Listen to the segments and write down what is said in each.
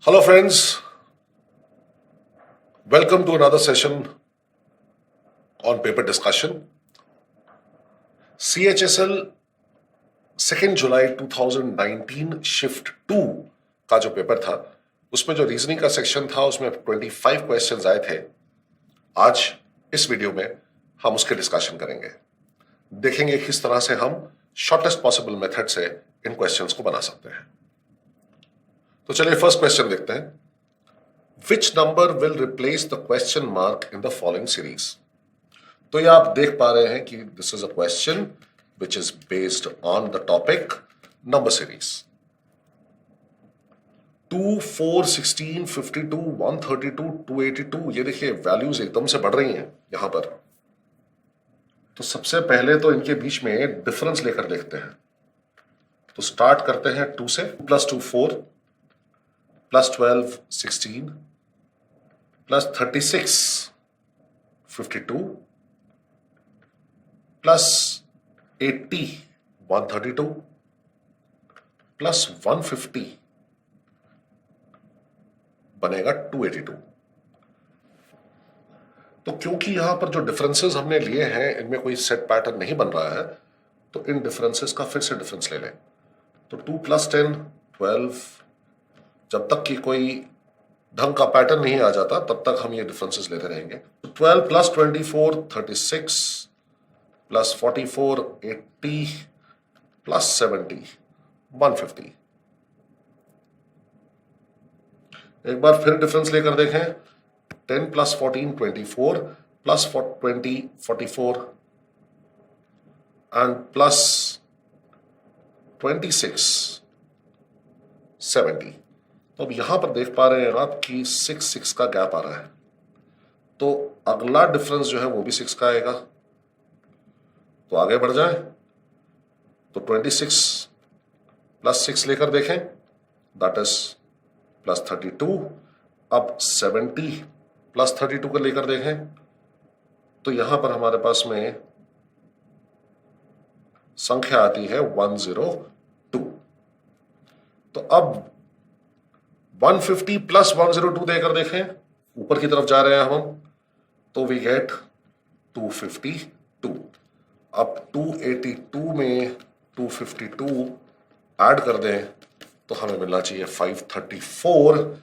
Hello, friends. Welcome to another session on paper discussion. CHSL 2 July 2019 shift 2 का जो paper था उसमें जो रीजनिंग का सेक्शन था उसमें 25 क्वेश्चंस आए थे। आज इस वीडियो में हम उसके डिस्कशन करेंगे, देखेंगे किस तरह से हम शॉर्टेस्ट पॉसिबल मेथड से इन क्वेश्चंस को बना सकते हैं। तो चलिए फर्स्ट क्वेश्चन देखते हैं। Which number will replace the question mark in the following series? तो ये आप देख पा रहे हैं कि this is a question which is based on the topic number series. 2, 4, 16, 52, 132, 282 ये देखिए वैल्यूज एकदम से बढ़ रही हैं यहां पर। तो सबसे पहले तो इनके बीच में डिफरेंस लेकर देखते हैं। तो स्टार्ट करते हैं 2 से। +2 4, +12 16, +36 52, +80 132, +150 बनेगा 282। तो क्योंकि यहां पर जो डिफरेंसेस हमने लिए हैं इनमें कोई सेट पैटर्न नहीं बन रहा है, तो इन डिफरेंसेस का फिर से डिफरेंस ले लें। तो 2 + 10 12, जब तक कि कोई ढंग का पैटर्न नहीं आ जाता तब तक हम ये डिफरेंसेस लेते रहेंगे। तो 12 + 24 36, +44 80, +70 150। एक बार फिर डिफरेंस लेकर देखें। 10 + 14 24, +20 44 एंड +26 70। तो अब यहां पर देख पा रहे हैं आप कि 6 का गैप आ रहा है, तो अगला डिफरेंस जो है वो भी 6 का आएगा। तो आगे बढ़ जाएं तो 26 + 6 लेकर देखें, दैट इज +32। अब 70 + 32 को लेकर देखें तो यहां पर हमारे पास में संख्या आती है 102। तो अब 150 + 102 देकर देखें, ऊपर की तरफ जा रहे हैं हम, तो वी गेट 252। अब 282 में 252 ऐड कर दें तो हमें मिलना चाहिए 534।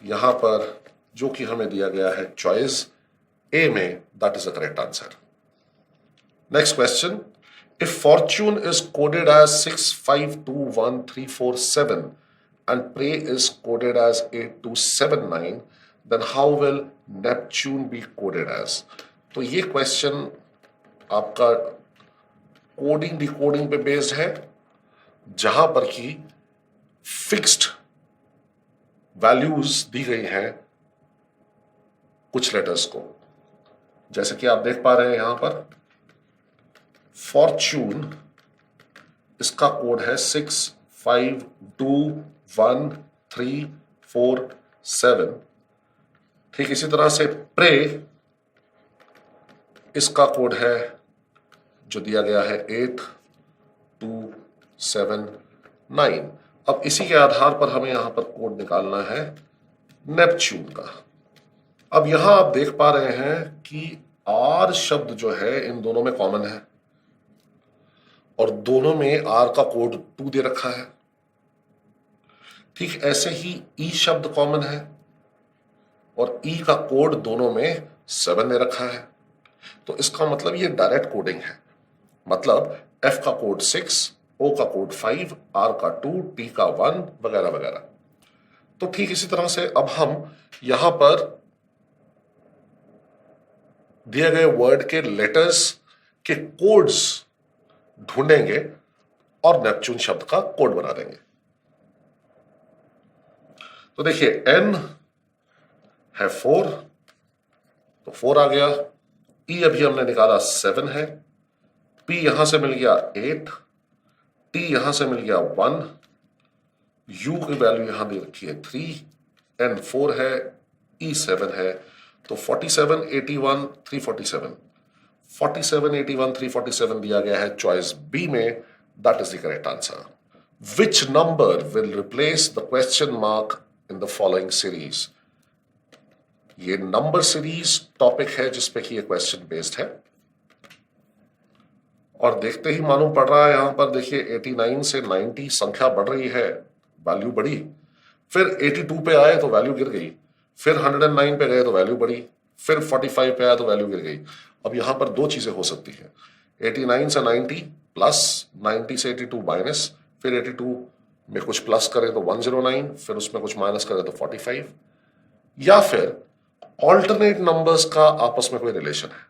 यहां पर जो कि हमें दिया गया है चॉइस ए में, that is the correct answer. Next question. If fortune is coded as 6521347 and prey is coded as 8279, then how will Neptune be coded as? तो ये क्वेश्चन आपका कोडिंग डिकोडिंग पे बेस्ड है, जहां पर की फिक्स्ड वैल्यूज दी गई हैं कुछ लेटर्स को। जैसे कि आप देख पा रहे हैं यहां पर फॉर्च्यून, इसका कोड है 6521347। ठीक इसी तरह से प्रे, इसका कोड है जो दिया गया है 8279। अब इसी के आधार पर हमें यहां पर कोड निकालना है नेपच्यून का। अब यहां आप देख पा रहे हैं कि आर शब्द जो है इन दोनों में कॉमन है और दोनों में आर का कोड 2 दे रखा है। ठीक ऐसे ही ई शब्द कॉमन है और ई का कोड दोनों में 7 दे रखा है। तो इसका मतलब ये डायरेक्ट कोडिंग है, मतलब एफ का कोड 6, ओ का कोड 5, आर का 2, टी का 1 वगैरह वगैरह। तो ठीक इसी तरह से अब हम यहां पर दिए गए वर्ड के लेटर्स के कोड्स ढूंढेंगे और नेपच्यून शब्द का कोड बना देंगे। तो देखिए एन है 4, तो 4 आ गया। ई अभी हमने निकाला 7 है, पी यहां से मिल गया 8, टी यहां से मिल गया 1, यू की वैल्यू यहां दे रखी है 3, एन 4 है, ई 7 है। तो 47 81 347, 47 81 347 दिया गया है चॉइस बी में, that is the correct answer. Which number will replace the question mark in the following series. ये नंबर सीरीज टॉपिक है जिसपे कि ये क्वेश्चन बेस्ड है, और देखते ही मालूम पड़ रहा है यहां पर देखिए 89 से 90 संख्या बढ़ रही है, वैल्यू बढ़ी, फिर 82 पे आए तो वैल्यू गिर गई, फिर 109 पे गए तो वैल्यू बढ़ी, फिर 45 पे आया तो वैल्यू गिर गई। अब यहां पर दो चीजें हो सकती हैं, 89 से 90 प्लस, 90 से 82 माइनस, फिर 82 में कुछ प्लस करें तो 109, फिर उसमें कुछ माइनस करें तो 45, या फिर ऑल्टरनेट नंबर्स का आपस में कोई रिलेशन है।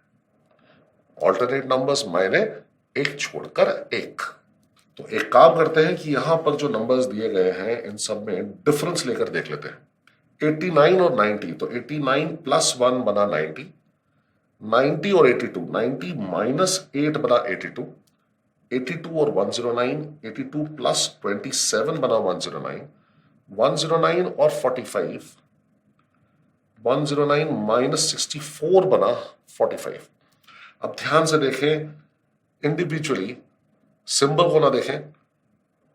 ऑल्टरनेट नंबर्स मायने एक छोड़कर एक। तो एक काम करते हैं कि यहां पर जो नंबर्स दिए गए हैं इन सब में डिफरेंस लेकर देख लेते हैं। 89 और 90, तो 89 प्लस 1 बना 90, 90 और 82, 90 माइनस 8 बना 82, 82 और 109, 82 प्लस 27 बना 109, 109 और 45, 109 माइनस 64 बना 45। अब ध्यान से देखें, इंडिविजुअली सिंबल को ना देखें।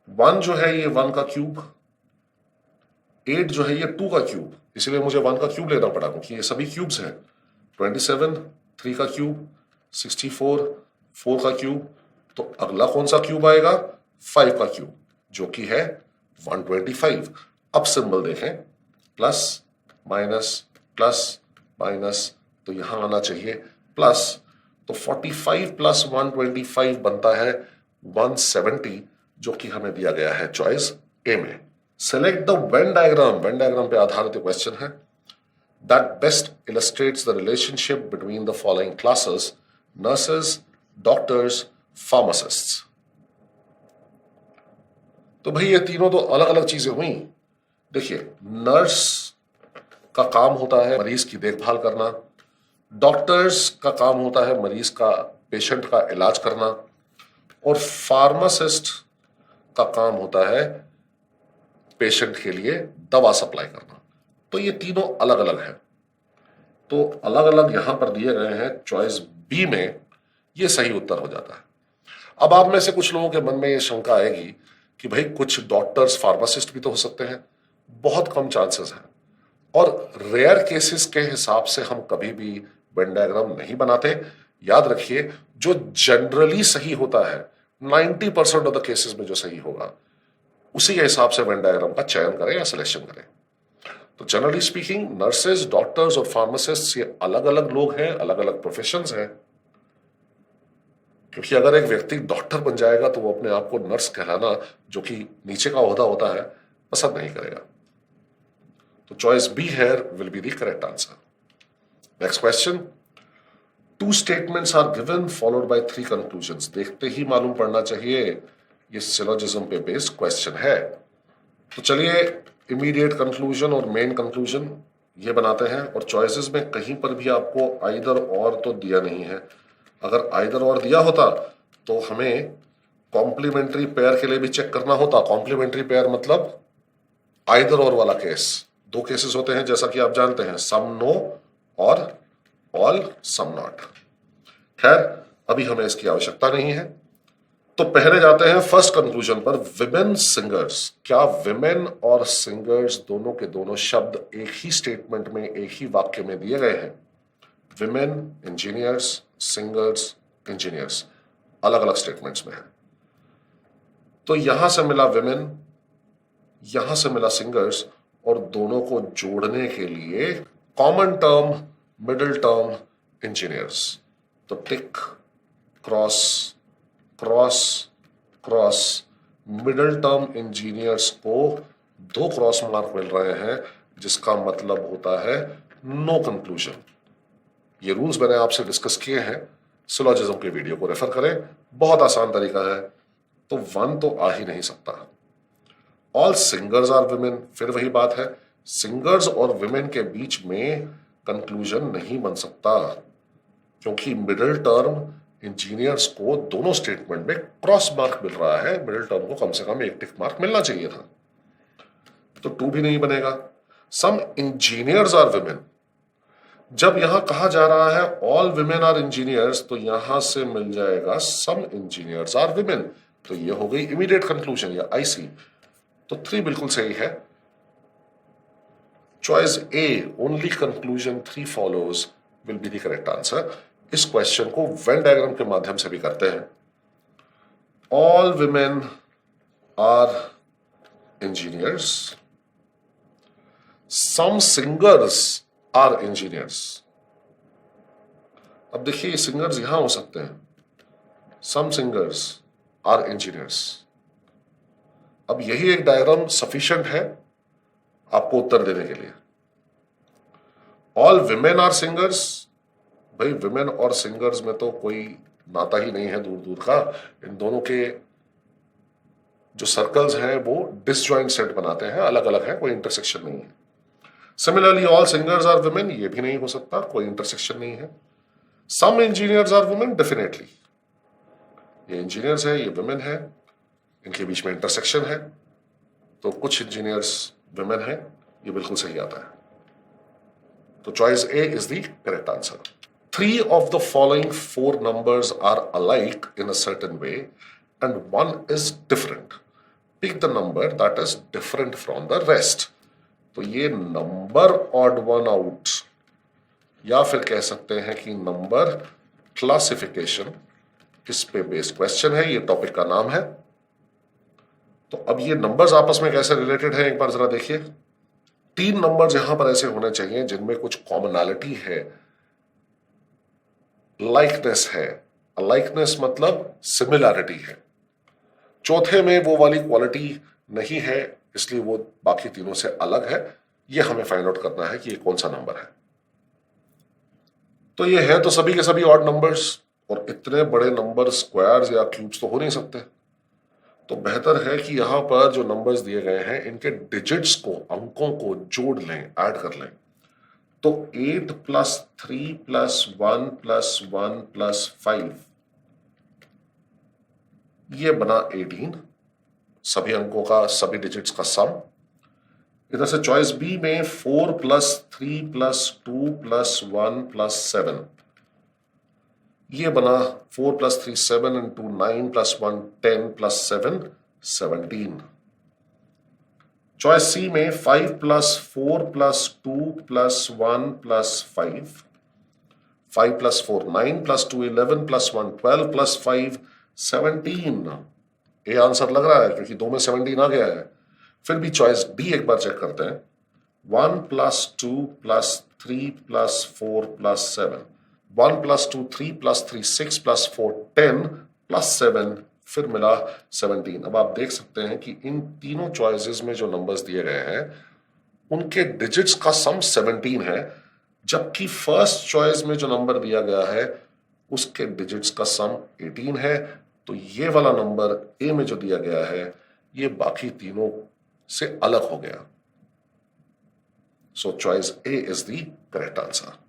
1 जो है ये 1 का क्यूब, 8 जो है ये 2 का क्यूब, इसलिए मुझे 1 का क्यूब लेना पड़ा क्योंकि ये सभी क्यूब्स हैं। 27 3 का क्यूब, 64 4 का क्यूब, तो अगला कौन सा क्यूब आएगा? 5 का क्यूब, जो कि है 125। अब सिंबल देखें, प्लस माइनस प्लस माइनस, तो यहां आना चाहिए प्लस, तो 45 प्लस 125 बनता है 170, जो कि हमें दिया गया है चॉइस ए में। Select the Venn diagram, Venn diagram पे आधारित क्वेश्चन है, that best illustrates the relationship between the following classes, nurses, doctors, pharmacists. तो भाई ये तीनों तो अलग अलग चीजें हुई। देखिए, नर्स का काम होता है मरीज की देखभाल करना, डॉक्टर्स का काम होता है मरीज का, पेशेंट का इलाज करना, और फार्मासिस्ट का काम होता है पेशेंट के लिए दवा सप्लाई करना। तो ये तीनों अलग अलग है, तो अलग अलग यहां पर दिए गए हैं चॉइस बी में, ये सही उत्तर हो जाता है। अब आप में से कुछ लोगों के मन में ये शंका आएगी कि भाई कुछ डॉक्टर्स फार्मासिस्ट भी तो हो सकते हैं, बहुत कम चांसेस हैं, और रेयर केसेस के हिसाब से हम कभी भी वेन डायग्राम नहीं बनाते। याद रखिए, जो जनरली सही होता है 90% ऑफ द केसेस में जो सही होगा उसी के हिसाब से वेन डायग्राम का चयन करें या सिलेक्शन करें। तो जनरली स्पीकिंग नर्सेज, डॉक्टर्स और फार्मासिस्ट ये अलग अलग लोग हैं, अलग अलग प्रोफेशंस हैं, क्योंकि अगर एक व्यक्ति डॉक्टर बन जाएगा तो वो अपने आप को नर्स कहलाना, जो कि नीचे का ओहदा होता है, पसंद नहीं करेगा। तो choice B here will be the correct answer. Next question, 2 statements are given followed by 3 conclusions. देखते ही मालूम पड़ना चाहिए ये सिलोजिज्म पे बेस्ड क्वेश्चन है। तो चलिए इमीडिएट कंक्लूजन और मेन कंक्लूजन ये बनाते हैं, और चॉइसेस में कहीं पर भी आपको आइदर और तो दिया नहीं है। अगर आइदर और दिया होता तो हमें कॉम्प्लीमेंट्री पेयर के लिए भी चेक करना होता। कॉम्प्लीमेंट्री पेयर मतलब आइदर और वाला केस। 2 केसेस होते हैं जैसा कि आप जानते हैं, सम नो और ऑल सम नॉट। खैर, अभी हमें इसकी आवश्यकता नहीं है। तो पहले जाते हैं फर्स्ट कंक्लूजन पर, विमेन सिंगर्स। क्या विमेन और सिंगर्स दोनों के दोनों शब्द एक ही स्टेटमेंट में, एक ही वाक्य में दिए गए हैं? विमेन इंजीनियर्स, सिंगर्स इंजीनियर्स, अलग अलग स्टेटमेंट्स में है। तो यहां से मिला विमेन, यहां से मिला सिंगर्स, और दोनों को जोड़ने के लिए common term, middle term engineers. तो tick, cross, cross, cross, middle term engineers को 2 क्रॉस मार्क मिल रहे हैं, जिसका मतलब होता है नो कंक्लूजन। ये रूल्स मैंने आपसे डिस्कस किए हैं, सिलोजिज्म के वीडियो को रेफर करें, बहुत आसान तरीका है। तो 1 तो आ ही नहीं सकता। ऑल सिंगर्स आर विमेन, फिर वही बात है, सिंगर्स और विमेन के बीच में कंक्लूजन नहीं बन सकता, क्योंकि मिडिल टर्म इंजीनियर्स को दोनों स्टेटमेंट में क्रॉस मार्क मिल रहा है। मिडिल टर्म को कम से कम 1 टिक मार्क मिलना चाहिए था, तो 2 भी नहीं बनेगा। सम इंजीनियर्स आर विमेन, जब यहां कहा जा रहा है ऑल विमेन आर इंजीनियर्स, तो यहां से मिल जाएगा सम इंजीनियर्स आर विमेन। तो ये हो गई इमीडिएट कंक्लूजन या आईसी। तो 3 बिल्कुल सही है। Choice A only conclusion 3 follows will be the correct answer. इस क्वेश्चन को वेन डायग्राम के माध्यम से भी करते हैं। All women are engineers, some singers are engineers. अब देखिए सिंगर्स यहां हो सकते हैं, सम सिंगर्स आर इंजीनियर्स। अब यही एक डायग्राम सफिशिएंट है आपको उत्तर देने के लिए। ऑल विमेन आर सिंगर्स, भाई विमेन और सिंगर्स में तो कोई नाता ही नहीं है दूर दूर का। इन दोनों के जो सर्कल्स हैं वो डिसजॉइंट सेट बनाते हैं, अलग अलग है, कोई इंटरसेक्शन नहीं है। Similarly all singers are women, ये भी नहीं हो सकता, कोई इंटरसेक्शन नहीं है। Some engineers are women, definitely ये इंजीनियर्स है, ये वुमेन है, इनके बीच में इंटरसेक्शन है, तो कुछ इंजीनियर्स वुमेन है, ये बिल्कुल सही आता है। तो choice A is the correct answer. 3 of the following 4 numbers are alike in a certain way and one is different. Pick the number that is different from the rest. तो ये number odd one out या फिर कह सकते हैं कि number classification, इस पे बेस्ड क्वेश्चन है, ये टॉपिक का नाम है। तो अब ये नंबर्स आपस में कैसे रिलेटेड है एक बार जरा देखिए। 3 नंबर्स यहां पर ऐसे होने चाहिए जिनमें कुछ कॉमनैलिटी है, लाइकनेस है। लाइकनेस मतलब सिमिलैरिटी है। चौथे में वो वाली क्वालिटी नहीं है, इसलिए वो बाकी तीनों से अलग है। ये हमें फाइंड आउट करना है कि ये कौन सा नंबर है। तो ये है तो सभी के सभी ऑड नंबर्स, और इतने बड़े नंबर स्क्वायर्स या क्यूब्स तो हो नहीं सकते। तो बेहतर है कि यहां पर जो नंबर्स दिए गए हैं इनके डिजिट्स को, अंकों को जोड़ लें, ऐड कर लें। तो 8 + 3 + 1 + 1 + 5 ये बना 18, सभी अंकों का, सभी डिजिट्स का सम। इधर से चॉइस बी में 4 + 3 + 2 + 1 + 7 ये बना 4 + 3 7 × 2 9 + 1 10 + 7 17। चॉइस सी में 5 + 4 + 2 + 1 + 5 5 + 4 9 + 2 11 + 1 12 + 5 17। ये आंसर लग रहा है क्योंकि 2 में 17 आ गया है। फिर भी चॉइस डी एक बार चेक करते हैं। 1 + 2 + 3 + 4 + 7 1 + 2 3 + 3 6 + 4 10 + 7 फिर मिला 17। अब आप देख सकते हैं कि इन तीनों चॉइसेस में जो नंबर्स दिए गए हैं उनके डिजिट्स का सम 17 है, जबकि फर्स्ट चॉइस में जो नंबर दिया गया है उसके डिजिट्स का सम 18 है। तो ये वाला नंबर ए में जो दिया गया है ये बाकी तीनों से अलग हो गया। सो choice A is the correct answer.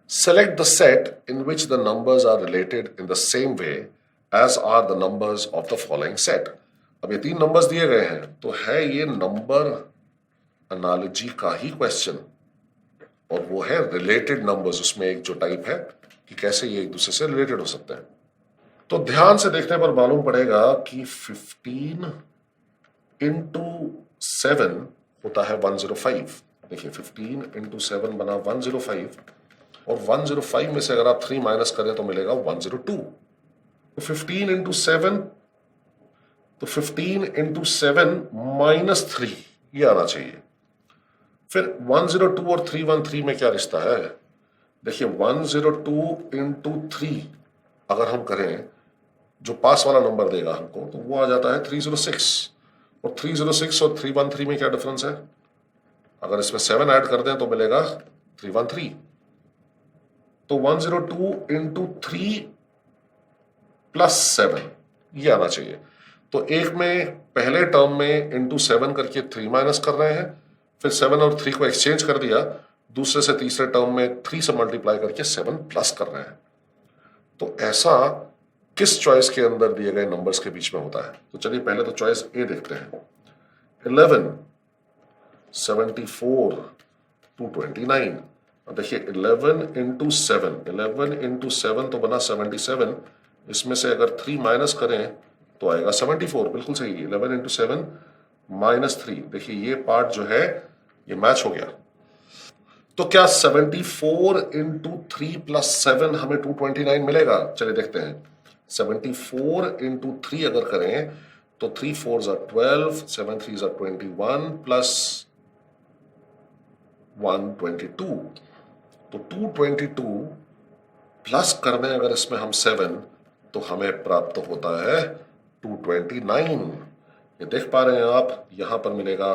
Select the set in which the numbers are related in the same way as are the numbers of the following set. अब ये 3 नंबर्स दिए गए हैं तो है ये नंबर एनालॉजी का ही क्वेश्चन, और वो है रिलेटेड नंबर्स। उसमें एक जो टाइप है कि कैसे ये एक दूसरे से रिलेटेड हो सकते हैं। तो ध्यान से देखने पर मालूम पड़ेगा कि 15 × 7 होता है 105। देखिए 15 × 7 बना 105, और 105 में से अगर आप 3 माइनस करें तो मिलेगा 102। तो 15 × 7, तो 15 × 7 - 3 ये आना चाहिए। फिर 102 और 313 में क्या रिश्ता है? देखिए 102 × 3 अगर हम करें, जो पास वाला नंबर देगा हमको, तो वो आ जाता है 306। और 306 और 313 में क्या डिफरेंस है? अगर इसमें 7 ऐड कर दें तो मिलेगा 313। तो 102 × 3 + 7 ये आना चाहिए। तो एक में पहले टर्म में इंटू 7 करके 3 माइनस कर रहे हैं, फिर 7 और 3 को एक्सचेंज कर दिया, दूसरे से तीसरे टर्म में 3 से मल्टीप्लाई करके 7 प्लस कर रहे हैं। तो ऐसा किस चॉइस के अंदर दिए गए नंबर्स के बीच में होता है? तो चलिए पहले तो चॉइस ए देखते हैं। 11 74 229। अब देखिए 11 × 7, 11 × 7 तो बना 77। इसमें से अगर 3 माइनस करें तो आएगा 74। बिल्कुल सही। 11 × 7 - 3। देखिए ये पार्ट जो है ये मैच हो गया। तो क्या 74 इंटू 3 प्लस 7 हमें 229 मिलेगा? चलिए देखते हैं। 74 इंटू 3 अगर करें तो 3 4 12, 7 3 21 प्लस 122, तो 222 प्लस कर दें अगर इसमें हम 7 तो हमें प्राप्त होता है 229। ये देख पा रहे हैं आप, यहां पर मिलेगा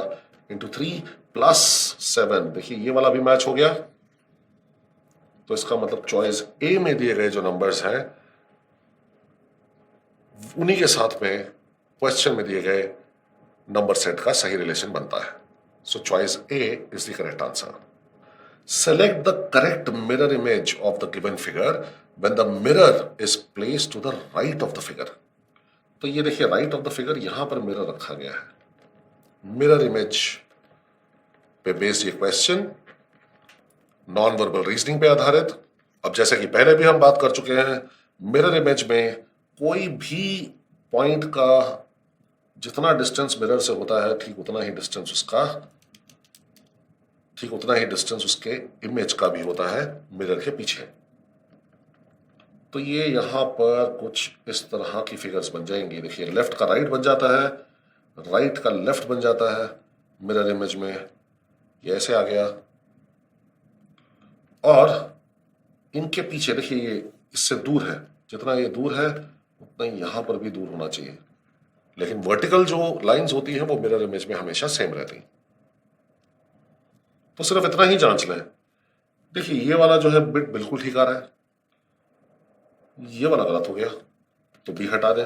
इंटू 3 प्लस 7। देखिए ये वाला भी मैच हो गया। तो इसका मतलब चॉइस ए में दिए गए जो नंबर्स हैं उन्हीं के साथ में क्वेश्चन में दिए गए नंबर सेट का सही रिलेशन बनता है। So choice A is the correct answer. Select the correct mirror image of the given figure when the mirror is placed to the right of the figure. तो ये देखिए राइट ऑफ द फिगर, यहां पर mirror रखा गया है। Mirror image पे based ये क्वेश्चन, नॉन वर्बल रीजनिंग पे आधारित। अब जैसे कि पहले भी हम बात कर चुके हैं, मिरर इमेज में कोई भी पॉइंट का जितना डिस्टेंस मिरर से होता है ठीक उतना ही डिस्टेंस उसके इमेज का भी होता है मिरर के पीछे। तो ये यहां पर कुछ इस तरह की फिगर्स बन जाएंगी। देखिए लेफ्ट का राइट बन जाता है, राइट का लेफ्ट बन जाता है मिरर इमेज में, ये ऐसे आ गया। और इनके पीछे देखिए ये इससे दूर है, जितना ये दूर है उतना ही यहां पर भी दूर होना चाहिए, लेकिन वर्टिकल जो लाइंस होती हैं वो मिरर इमेज में हमेशा सेम रहती। तो सिर्फ इतना ही जांच लें। देखिए ये वाला जो है बिट बिल्कुल ठीक आ रहा है, ये वाला गलत हो गया तो बी हटा दें।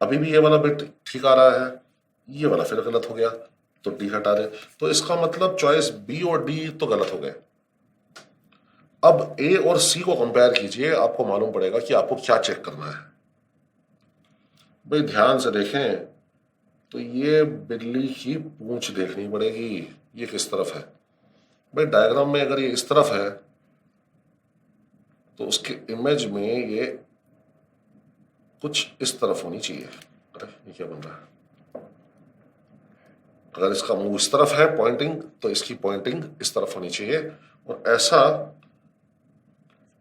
अभी भी ये वाला बिट ठीक आ रहा है, ये वाला फिर गलत हो गया तो डी हटा दें। तो इसका मतलब चॉइस बी और डी तो गलत हो गए। अब ए और सी को कंपेयर कीजिए, आपको मालूम पड़ेगा कि आपको क्या चेक करना है। भाई ध्यान से देखें तो ये बिल्ली की पूंछ देखनी पड़ेगी, ये किस तरफ है। भाई डायग्राम में अगर ये इस तरफ है तो उसके इमेज में ये कुछ इस तरफ होनी चाहिए। अरे ये क्या बन रहा है? अगर इसका मुंह इस तरफ है पॉइंटिंग, तो इसकी पॉइंटिंग इस तरफ होनी चाहिए, और ऐसा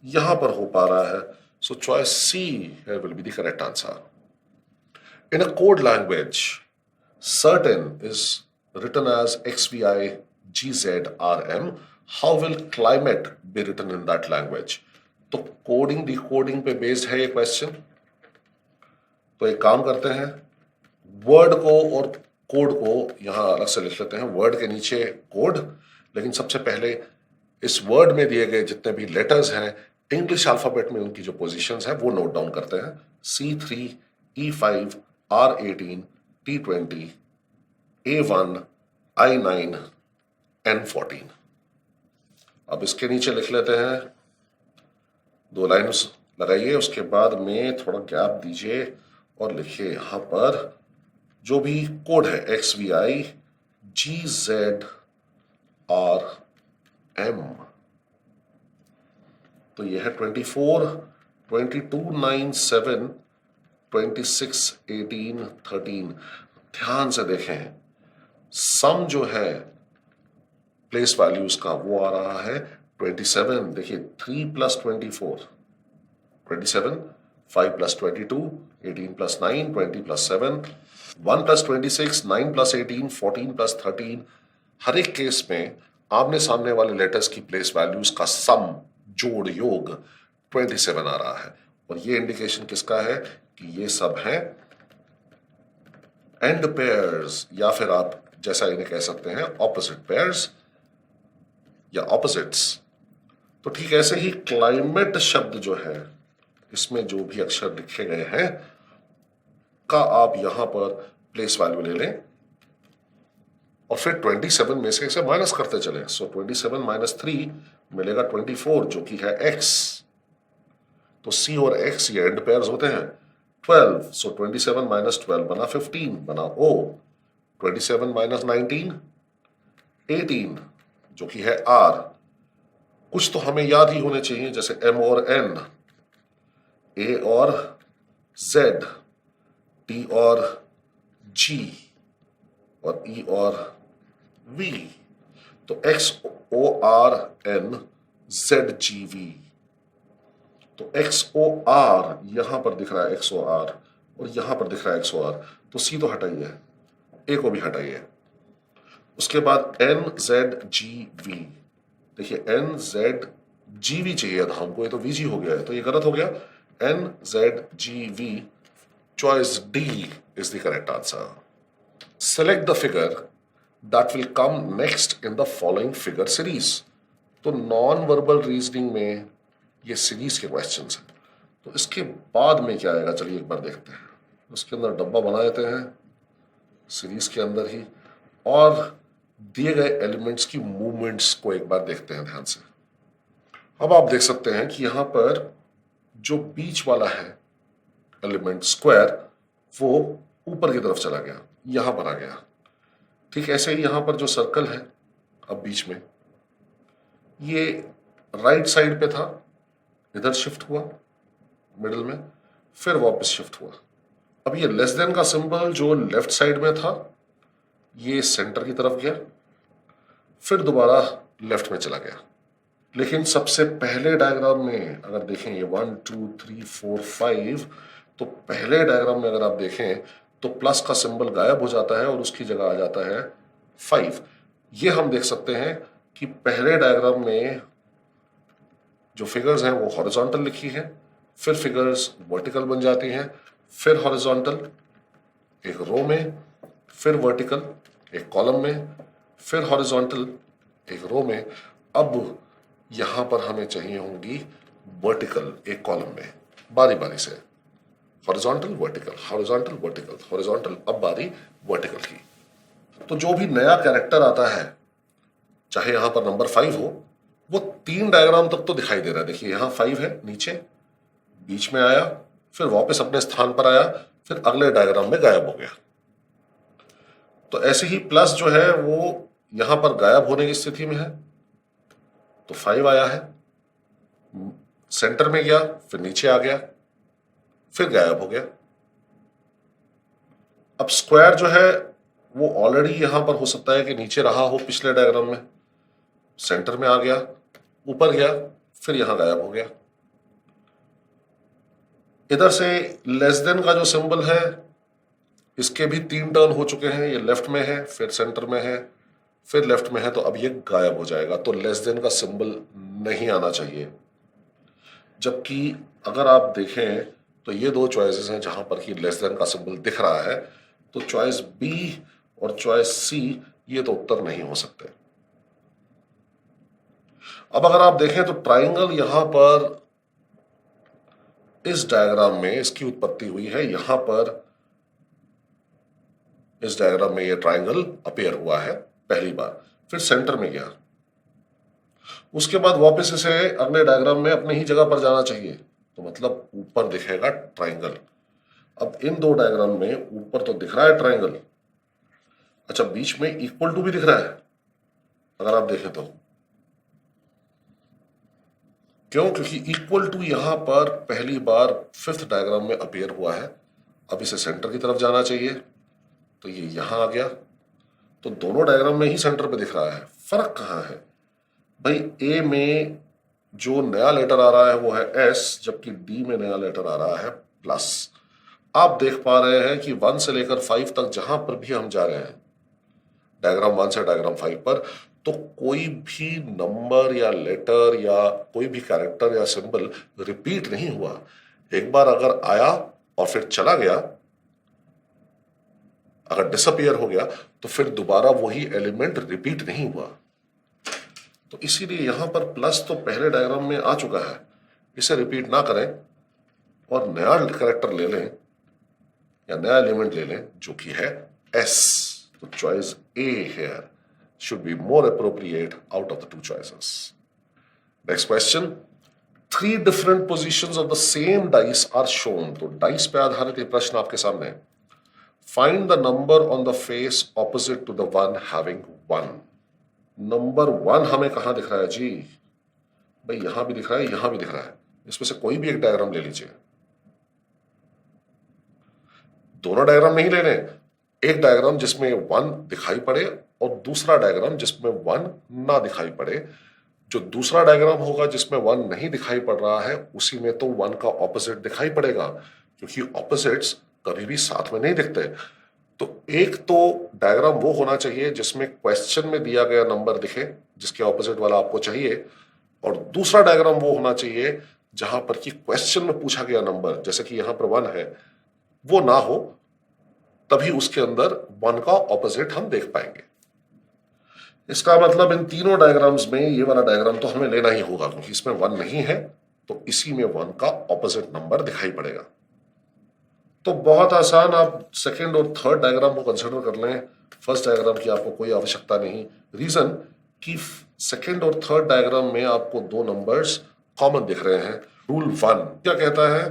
यहां पर हो पा रहा है। So choice C will be the correct answer. In a code language certain is written as XVI GZRM. How will climate be written in that language? तो कोडिंग डिकोडिंग पे बेस्ड है ये क्वेश्चन। तो एक काम करते हैं, वर्ड को और कोड को यहां अलग से लिख लेते हैं। वर्ड के नीचे कोड, लेकिन सबसे पहले इस वर्ड में दिए गए जितने भी लेटर्स हैं इंग्लिश अल्फाबेट में उनकी जो पोजीशंस हैं वो नोट डाउन करते हैं। C3 E5 R18 T20 A1 I9 N14। अब इसके नीचे लिख लेते हैं, 2 लाइन्स लगाइए, उसके बाद में थोड़ा गैप दीजिए और लिखिए यहां पर जो भी कोड है XVI GZRM। तो यह है 24 22 9 7 26 18 13। ध्यान से देखें, सम जो है प्लेस वैल्यूज का वो आ रहा है 27। देखिए 3 plus 24 27, 5 plus 22 18 plus 9 20 plus 7, 1 plus 26 9 plus 18 14 plus 13। हर एक केस में आमने सामने वाले लेटर्स की प्लेस वैल्यूज का सम जोड़ योग 27 आ रहा है, और ये इंडिकेशन किसका है कि ये सब है एंड पेयर्स, या फिर आप जैसा इन्हें कह सकते हैं ऑपोजिट पेयर्स या ऑपोजिट्स। तो ठीक ऐसे ही क्लाइमेट शब्द जो है इसमें जो भी अक्षर लिखे गए हैं का आप यहां पर प्लेस वैल्यू ले लें और फिर 27 में से इसे माइनस करते चलें। सो 27 माइनस 3 मिलेगा 24 जो कि है x। तो c और x ये एंड पेयर्स होते हैं। 12, सो 27 माइनस 12 बना 15 बना o। 27 माइनस 19 18 जो कि है r। कुछ तो हमें याद ही होने चाहिए, जैसे m और n, a और z, t और g और e और v। तो XORNZGV, तो XOR यहां पर दिख रहा है XOR और यहां पर दिख रहा है XOR, तो C तो हटाइए, A को भी हटाइए। उसके बाद NZGV, देखिए NZGV चाहिए था हमको, ये तो VG हो गया है, तो ये गलत हो गया। NZGV, choice D is the correct answer. Select the figure that will come next in the following figure series. तो नॉन वर्बल रीजनिंग में ये सीरीज के क्वेश्चंस हैं, तो इसके बाद में क्या आएगा चलिए एक बार देखते हैं। उसके अंदर डब्बा बना देते हैं सीरीज के अंदर ही, और दिए गए एलिमेंट्स की मूवमेंट्स को एक बार देखते हैं ध्यान से। अब आप देख सकते हैं कि यहां पर जो बीच वाला है एलिमेंट स्क्वायर, वो ऊपर की तरफ चला गया, यहां पर आ गया। ठीक ऐसे ही यहां पर जो सर्कल है अब बीच में, ये राइट साइड पे था, इधर शिफ्ट हुआ मिडिल में, फिर वापस शिफ्ट हुआ। अब ये लेस देन का सिंबल जो लेफ्ट साइड में था, ये सेंटर की तरफ गया, फिर दोबारा लेफ्ट में चला गया। लेकिन सबसे पहले डायग्राम में अगर देखें, ये 1 2 3 4 5, तो पहले डायग्राम में अगर आप देखें तो प्लस का सिंबल गायब हो जाता है और उसकी जगह आ जाता है 5। ये हम देख सकते हैं कि पहले डायग्राम में जो फिगर्स हैं वो हॉरिजॉन्टल लिखी है, फिर फिगर्स वर्टिकल बन जाती हैं, फिर हॉरिजॉन्टल एक रो में, फिर वर्टिकल एक कॉलम में, फिर हॉरिजॉन्टल एक रो में। अब यहां पर हमें चाहिए होंगी वर्टिकल एक कॉलम में, बारी बारी से horizontal vertical horizontal vertical horizontal, अब बारी वर्टिकल की। तो जो भी नया कैरेक्टर आता है, चाहे यहां पर नंबर 5 हो, वो 3 डायग्राम तक तो दिखाई दे रहा है। देखिए यहां 5 है नीचे, बीच में आया, फिर वापस अपने स्थान पर आया, फिर अगले डायग्राम में गायब हो गया। तो ऐसे ही प्लस जो है वो यहां पर गायब होने की स्थिति में है, तो 5 आया है, सेंटर में गया, फिर नीचे आ गया, फिर गायब हो गया। अब स्क्वायर जो है वो ऑलरेडी यहां पर हो सकता है कि नीचे रहा हो पिछले डायग्राम में, सेंटर में आ गया, ऊपर गया, फिर यहां गायब हो गया। इधर से लेस देन का जो सिंबल है, इसके भी 3 टर्न हो चुके हैं, ये लेफ्ट में है, फिर सेंटर में है, फिर लेफ्ट में है, तो अब ये गायब हो जाएगा। तो लेस देन का सिंबल नहीं आना चाहिए। जबकि अगर आप देखें तो ये 2 चॉइसेस हैं जहां पर कि लेस देन का सिंबल दिख रहा है, तो चॉइस बी और चॉइस सी ये तो उत्तर नहीं हो सकते। अब अगर आप देखें तो ट्राइंगल यहां पर इस डायग्राम में इसकी उत्पत्ति हुई है, यहां पर इस डायग्राम में ये ट्राइंगल अपीयर हुआ है पहली बार, फिर सेंटर में गया, उसके बाद वापस इसे अगले डायग्राम में अपनी ही जगह पर जाना चाहिए, तो मतलब ऊपर दिखेगा ट्राइंगल। अब इन 2 डायग्राम में ऊपर तो दिख रहा है ट्राइंगल, अच्छा बीच में इक्वल टू भी दिख रहा है अगर आप देखें तो। क्यों? क्योंकि इक्वल टू यहां पर पहली बार 5th डायग्राम में अपीयर हुआ है। अब इसे सेंटर की तरफ जाना चाहिए, तो ये यहां आ गया, तो दोनों डायग्राम में ही सेंटर पे दिख रहा है। फर्क कहां है भाई? ए में जो नया लेटर आ रहा है वो है एस, जबकि डी में नया लेटर आ रहा है प्लस। आप देख पा रहे हैं कि 1 से लेकर 5 तक जहां पर भी हम जा रहे हैं डायग्राम 1 से डायग्राम 5 पर, तो कोई भी नंबर या लेटर या कोई भी कैरेक्टर या सिंबल रिपीट नहीं हुआ। एक बार अगर आया और फिर चला गया, अगर डिसअपियर हो गया, तो फिर दोबारा वही एलिमेंट रिपीट नहीं हुआ। तो इसीलिए यहां पर प्लस तो पहले डायग्राम में आ चुका है, इसे रिपीट ना करें और नया कैरेक्टर ले लें या नया एलिमेंट ले लें जो कि है एस। तो choice A here should be more appropriate out of the 2 choices. Next question. 3 different positions of the same dice are shown. तो डाइस पे आधारित ये प्रश्न आपके सामने है। Find the number on the face opposite to the one having 1. Number 1 हमें कहां दिख रहा है जी? भाई यहां भी दिख रहा है, यहां भी दिख रहा है। इसमें से कोई भी एक डायग्राम ले लीजिए। दोनों डायग्राम नहीं लेने, एक डायग्राम जिसमें 1 दिखाई पड़े और दूसरा डायग्राम जिसमें 1 ना दिखाई पड़े। जो दूसरा डायग्राम होगा जिसमें 1 नहीं दिखाई पड़ रहा है उसी में तो 1 का ऑपोजिट दिखाई पड़ेगा, क्योंकि ऑपोजिट्स कभी भी साथ में नहीं दिखते। तो एक तो डायग्राम वो होना चाहिए जिसमें क्वेश्चन में दिया गया नंबर दिखे, जिसके ऑपोजिट वाला आपको चाहिए, और दूसरा डायग्राम वो होना चाहिए जहां पर कि क्वेश्चन में पूछा गया नंबर, जैसे कि यहां पर 1 है, वो ना हो, तभी उसके अंदर 1 का ऑपोजिट हम देख पाएंगे। इसका मतलब इन तीनों डायग्राम्स में ये वाला डायग्राम तो हमें लेना ही होगा, क्योंकि इसमें 1 नहीं है, तो इसी में 1 का ऑपोजिट नंबर दिखाई पड़ेगा। तो बहुत आसान, आप सेकेंड और थर्ड डायग्राम को कंसिडर कर लें, फर्स्ट डायग्राम की आपको कोई आवश्यकता नहीं। रीजन कि सेकेंड और थर्ड डायग्राम में आपको दो नंबर्स कॉमन दिख रहे हैं। रूल 1 क्या कहता है,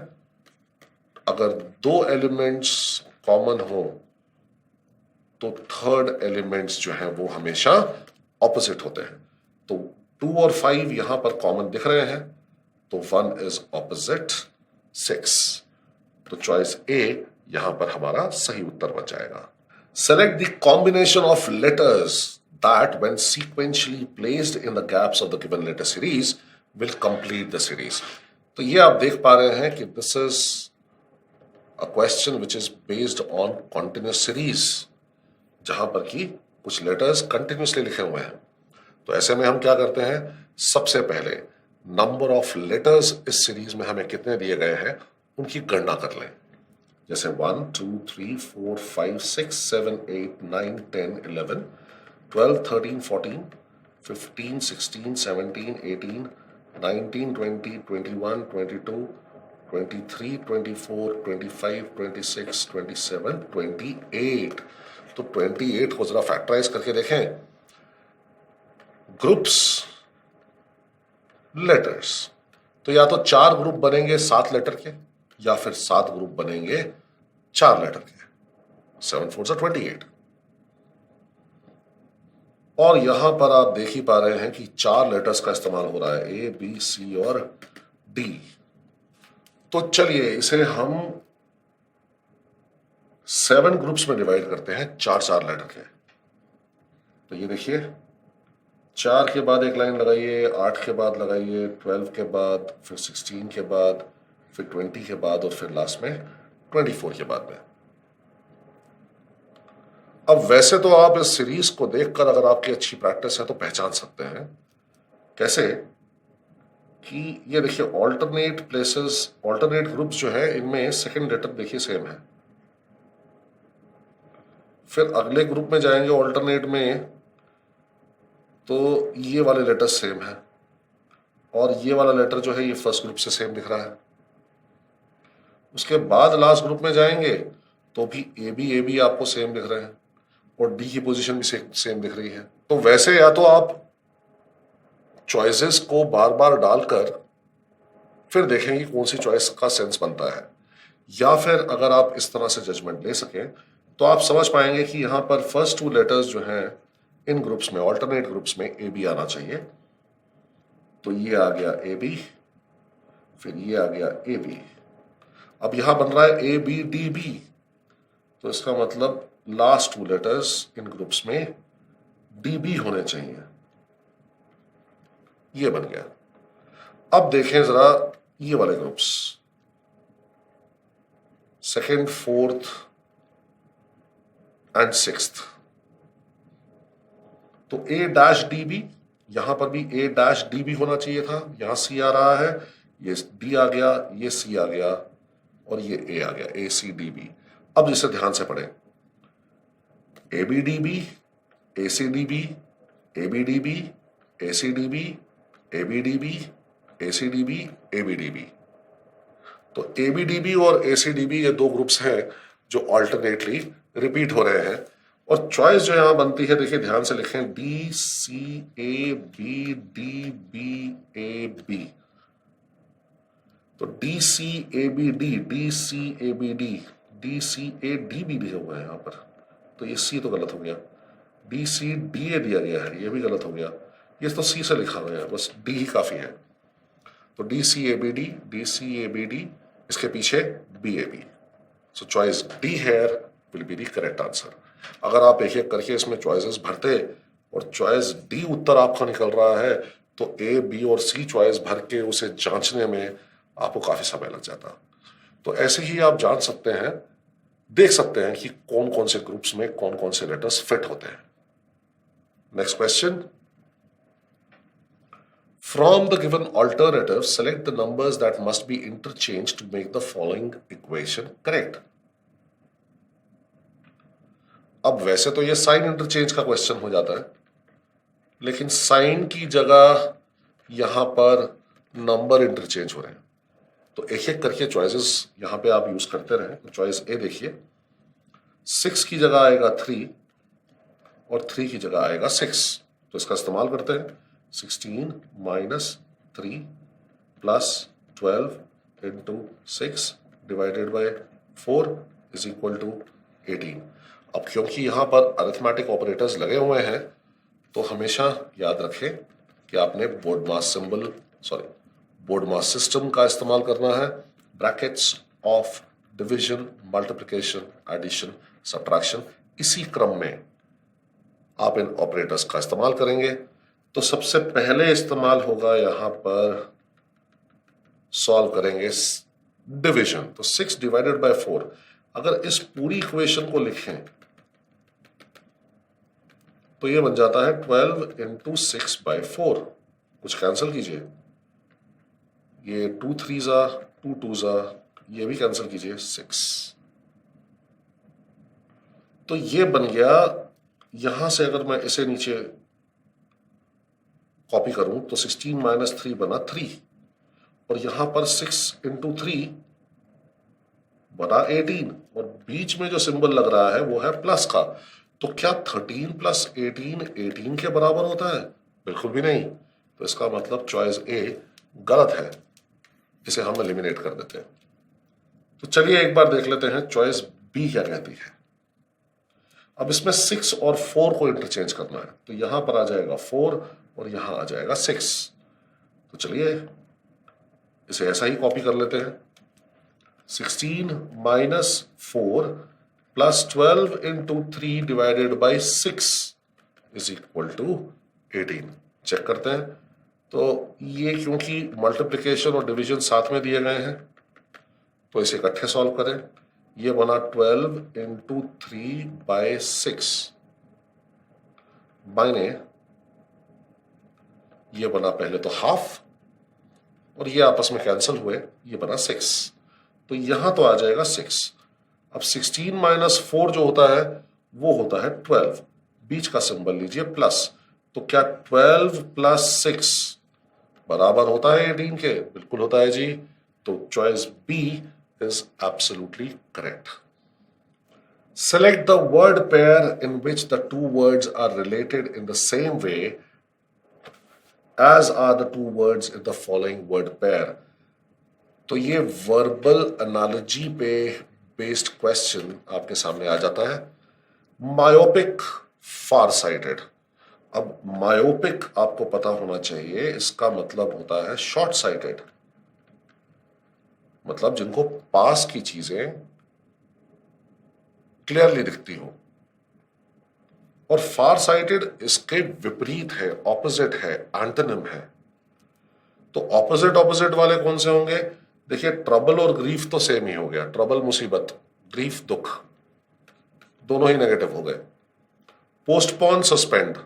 अगर दो एलिमेंट्स कॉमन हो तो थर्ड एलिमेंट्स जो है वो हमेशा ऑपोजिट होते हैं। तो 2 और 5 यहां पर कॉमन दिख रहे हैं, तो 1 इज ऑपोजिट 6। तो चॉइस ए यहां पर हमारा सही उत्तर बन जाएगा। Select the combination of letters that when sequentially placed in the gaps of the given letter series will complete the series. तो ये आप देख पा रहे हैं कि this is a question which is based on continuous series, जहां पर कि कुछ लेटर्स कंटिन्यूसली लिखे हुए हैं। तो ऐसे में हम क्या करते हैं, सबसे पहले नंबर ऑफ लेटर्स इस सीरीज में हमें कितने दिए गए हैं उनकी गणना कर लें। जैसे 1 2 3 4 5 6 7 8 9 10 11 12 13 14 15 16 17 18 19 20 21 22 23 24 25 26 27 28। तो 28 को जरा फैक्टराइज करके देखें। ग्रुप्स लेटर्स, तो या तो 4 ग्रुप बनेंगे 7 लेटर के, या फिर 7 ग्रुप बनेंगे 4 लेटर के। 7 4 28। और यहां पर आप देख ही पा रहे हैं कि 4 लेटर्स का इस्तेमाल हो रहा है, ए बी सी और डी। तो चलिए इसे हम 7 ग्रुप्स में डिवाइड करते हैं, 4 लेटर के। तो ये देखिए, 4 के बाद एक लाइन लगाइए, 8 के बाद लगाइए, 12 के बाद, फिर 16 के बाद, फिर 20 के बाद, और फिर लास्ट में 24 के बाद में। अब वैसे तो आप इस सीरीज को देखकर अगर आपकी अच्छी प्रैक्टिस है तो पहचान सकते हैं। कैसे कि ये देखिए, ऑल्टरनेट प्लेसेस, ऑल्टरनेट ग्रुप्स जो है इनमें सेकंड लेटर देखिए सेम है। फिर अगले ग्रुप में जाएंगे ऑल्टरनेट में, तो ये वाले लेटर सेम है, और ये वाला लेटर जो है ये फर्स्ट ग्रुप से सेम दिख रहा है। उसके बाद लास्ट ग्रुप में जाएंगे तो भी ए बी आपको सेम दिख रहे हैं, और डी की पोजीशन भी सेम दिख रही है। तो वैसे या तो आप चॉइसेस को बार बार डालकर फिर देखेंगे कौन सी चॉइस का सेंस बनता है, या फिर अगर आप इस तरह से जजमेंट ले सकें तो आप समझ पाएंगे कि यहां पर फर्स्ट 2 लेटर्स जो हैं इन ग्रुप्स में, ऑल्टरनेट ग्रुप्स में ए बी आना चाहिए। तो ये आ गया ए बी, फिर ये आ गया ए बी। अब यहां बन रहा है ए बी डी बी, तो इसका मतलब लास्ट 2 लेटर्स इन ग्रुप्स में डी बी होने चाहिए। ये बन गया। अब देखें जरा ये वाले groups, second, fourth and sixth. तो ए डैश डी बी, यहां पर भी ए डैश डी बी होना चाहिए था। यहां सी आ रहा है, ये डी आ गया, ये सी आ गया, और ये ए आ गया, ए सी डी बी। अब इसे ध्यान से पढ़ें, A B D B, A C D B, A B D B, A C D B, A B D B, A C D B, A B D B. तो A B D B और ए C D B ये 2 groups हैं जो alternately repeat हो रहे हैं। और choice जो यहां बनती है, देखिए ध्यान से लिखें, D C A B D B A B. तो D C A B D, D C A B D, D C A D B दिया हुआ है यहां पर, तो ये सी तो गलत हो गया। डी सी डी ए दिया गया है, ये भी गलत हो गया। ये तो सी से लिखा गया है, बस डी ही काफी है। तो D C A B D, D C A B D, इसके पीछे B A B. So choice D here will be the correct answer. अगर आप एक एक करके इसमें चॉइसेस भरते और चॉइस डी उत्तर आपका निकल रहा है तो ए, बी और सी चॉइस भर के उसे जांचने में आपको काफी समय लग जाता। तो ऐसे ही आप जान सकते हैं, देख सकते हैं कि कौन कौन से ग्रुप्स में कौन कौन से लेटर्स फिट होते हैं। Next question, from the given alternative select the numbers that must be interchange to make the following equation correct. अब वैसे तो ये साइन इंटरचेंज का क्वेश्चन हो जाता है, लेकिन साइन की जगह यहां पर नंबर इंटरचेंज हो रहे हैं, तो एक एक करके चॉइसेस यहां पे आप यूज करते रहे। तो चॉइस ए देखिए, 6 की जगह आएगा 3 और 3 की जगह आएगा 6, तो इसका इस्तेमाल करते हैं। 16 minus 3 plus 12 into 6 divided by 4 is equal to 18। अब क्योंकि यहां पर अरिथमेटिक ऑपरेटर्स लगे हुए हैं तो हमेशा याद रखें कि आपने बोर्ड मास सिस्टम का इस्तेमाल करना है। Brackets of division, multiplication, addition, subtraction, इसी क्रम में आप इन ऑपरेटर्स का इस्तेमाल करेंगे। तो सबसे पहले इस्तेमाल होगा यहां पर, सॉल्व करेंगे डिवीजन। तो 6 डिवाइडेड बाय 4, अगर इस पूरी इक्वेशन को लिखें तो ये बन जाता है 12 इंटू 6 बाय 4। कुछ कैंसिल कीजिए, ये 2 3 जा 2 2 जा, ये भी कैंसिल कीजिए 6। तो ये बन गया, यहां से अगर मैं इसे नीचे कॉपी करूं तो 16 माइनस 3 बना 3, और यहां पर 6 इंटू 3 बना 18, और बीच में जो सिंबल लग रहा है वो है प्लस का। तो क्या 13 प्लस 18 18 के बराबर होता है? बिल्कुल भी नहीं। तो इसका मतलब चॉइस ए गलत है, इसे हम एलिमिनेट कर देते हैं। तो चलिए एक बार देख लेते हैं चॉइस बी क्या कहती है। अब इसमें 6 और 4 को इंटरचेंज करना है, तो यहां पर आ जाएगा 4 और यहां आ जाएगा 6। तो चलिए इसे ऐसा ही कॉपी कर लेते हैं। 16 minus 4 plus 12 into 3 divided by 6 is equal to 18। Check करते हैं। तो ये क्योंकि मल्टीप्लिकेशन और डिवीजन साथ में दिए गए हैं तो इसे इकट्ठे सॉल्व करें। ये बना 12 इंटू 3 बाय 6 मायने ये बना पहले तो हाफ और ये आपस में कैंसिल हुए, ये बना 6। तो यहां तो आ जाएगा 6। अब 16 माइनस 4 जो होता है वो होता है 12, बीच का सिंबल लीजिए प्लस। तो क्या 12 प्लस 6 बराबर होता है 18 के? बिल्कुल होता है जी। तो choice B is absolutely correct. Select the word pair in which the two words are related in the same way as are the two words in the following word pair। तो ये वर्बल एनालॉजी पे based question आपके सामने आ जाता है। Myopic, फार cited. अब myopic आपको पता होना चाहिए, इसका मतलब होता है शॉर्ट साइटेड, मतलब जिनको पास की चीजें क्लियरली दिखती हो। और फार साइटेड इसके विपरीत है, ऑपोजिट है, एंटोनिम है। तो ऑपोजिट ऑपोजिट वाले कौन से होंगे? देखिए ट्रबल और ग्रीफ तो सेम ही हो गया, ट्रबल मुसीबत, ग्रीफ दुख, दोनों ही नेगेटिव हो गए। Postpone, suspend.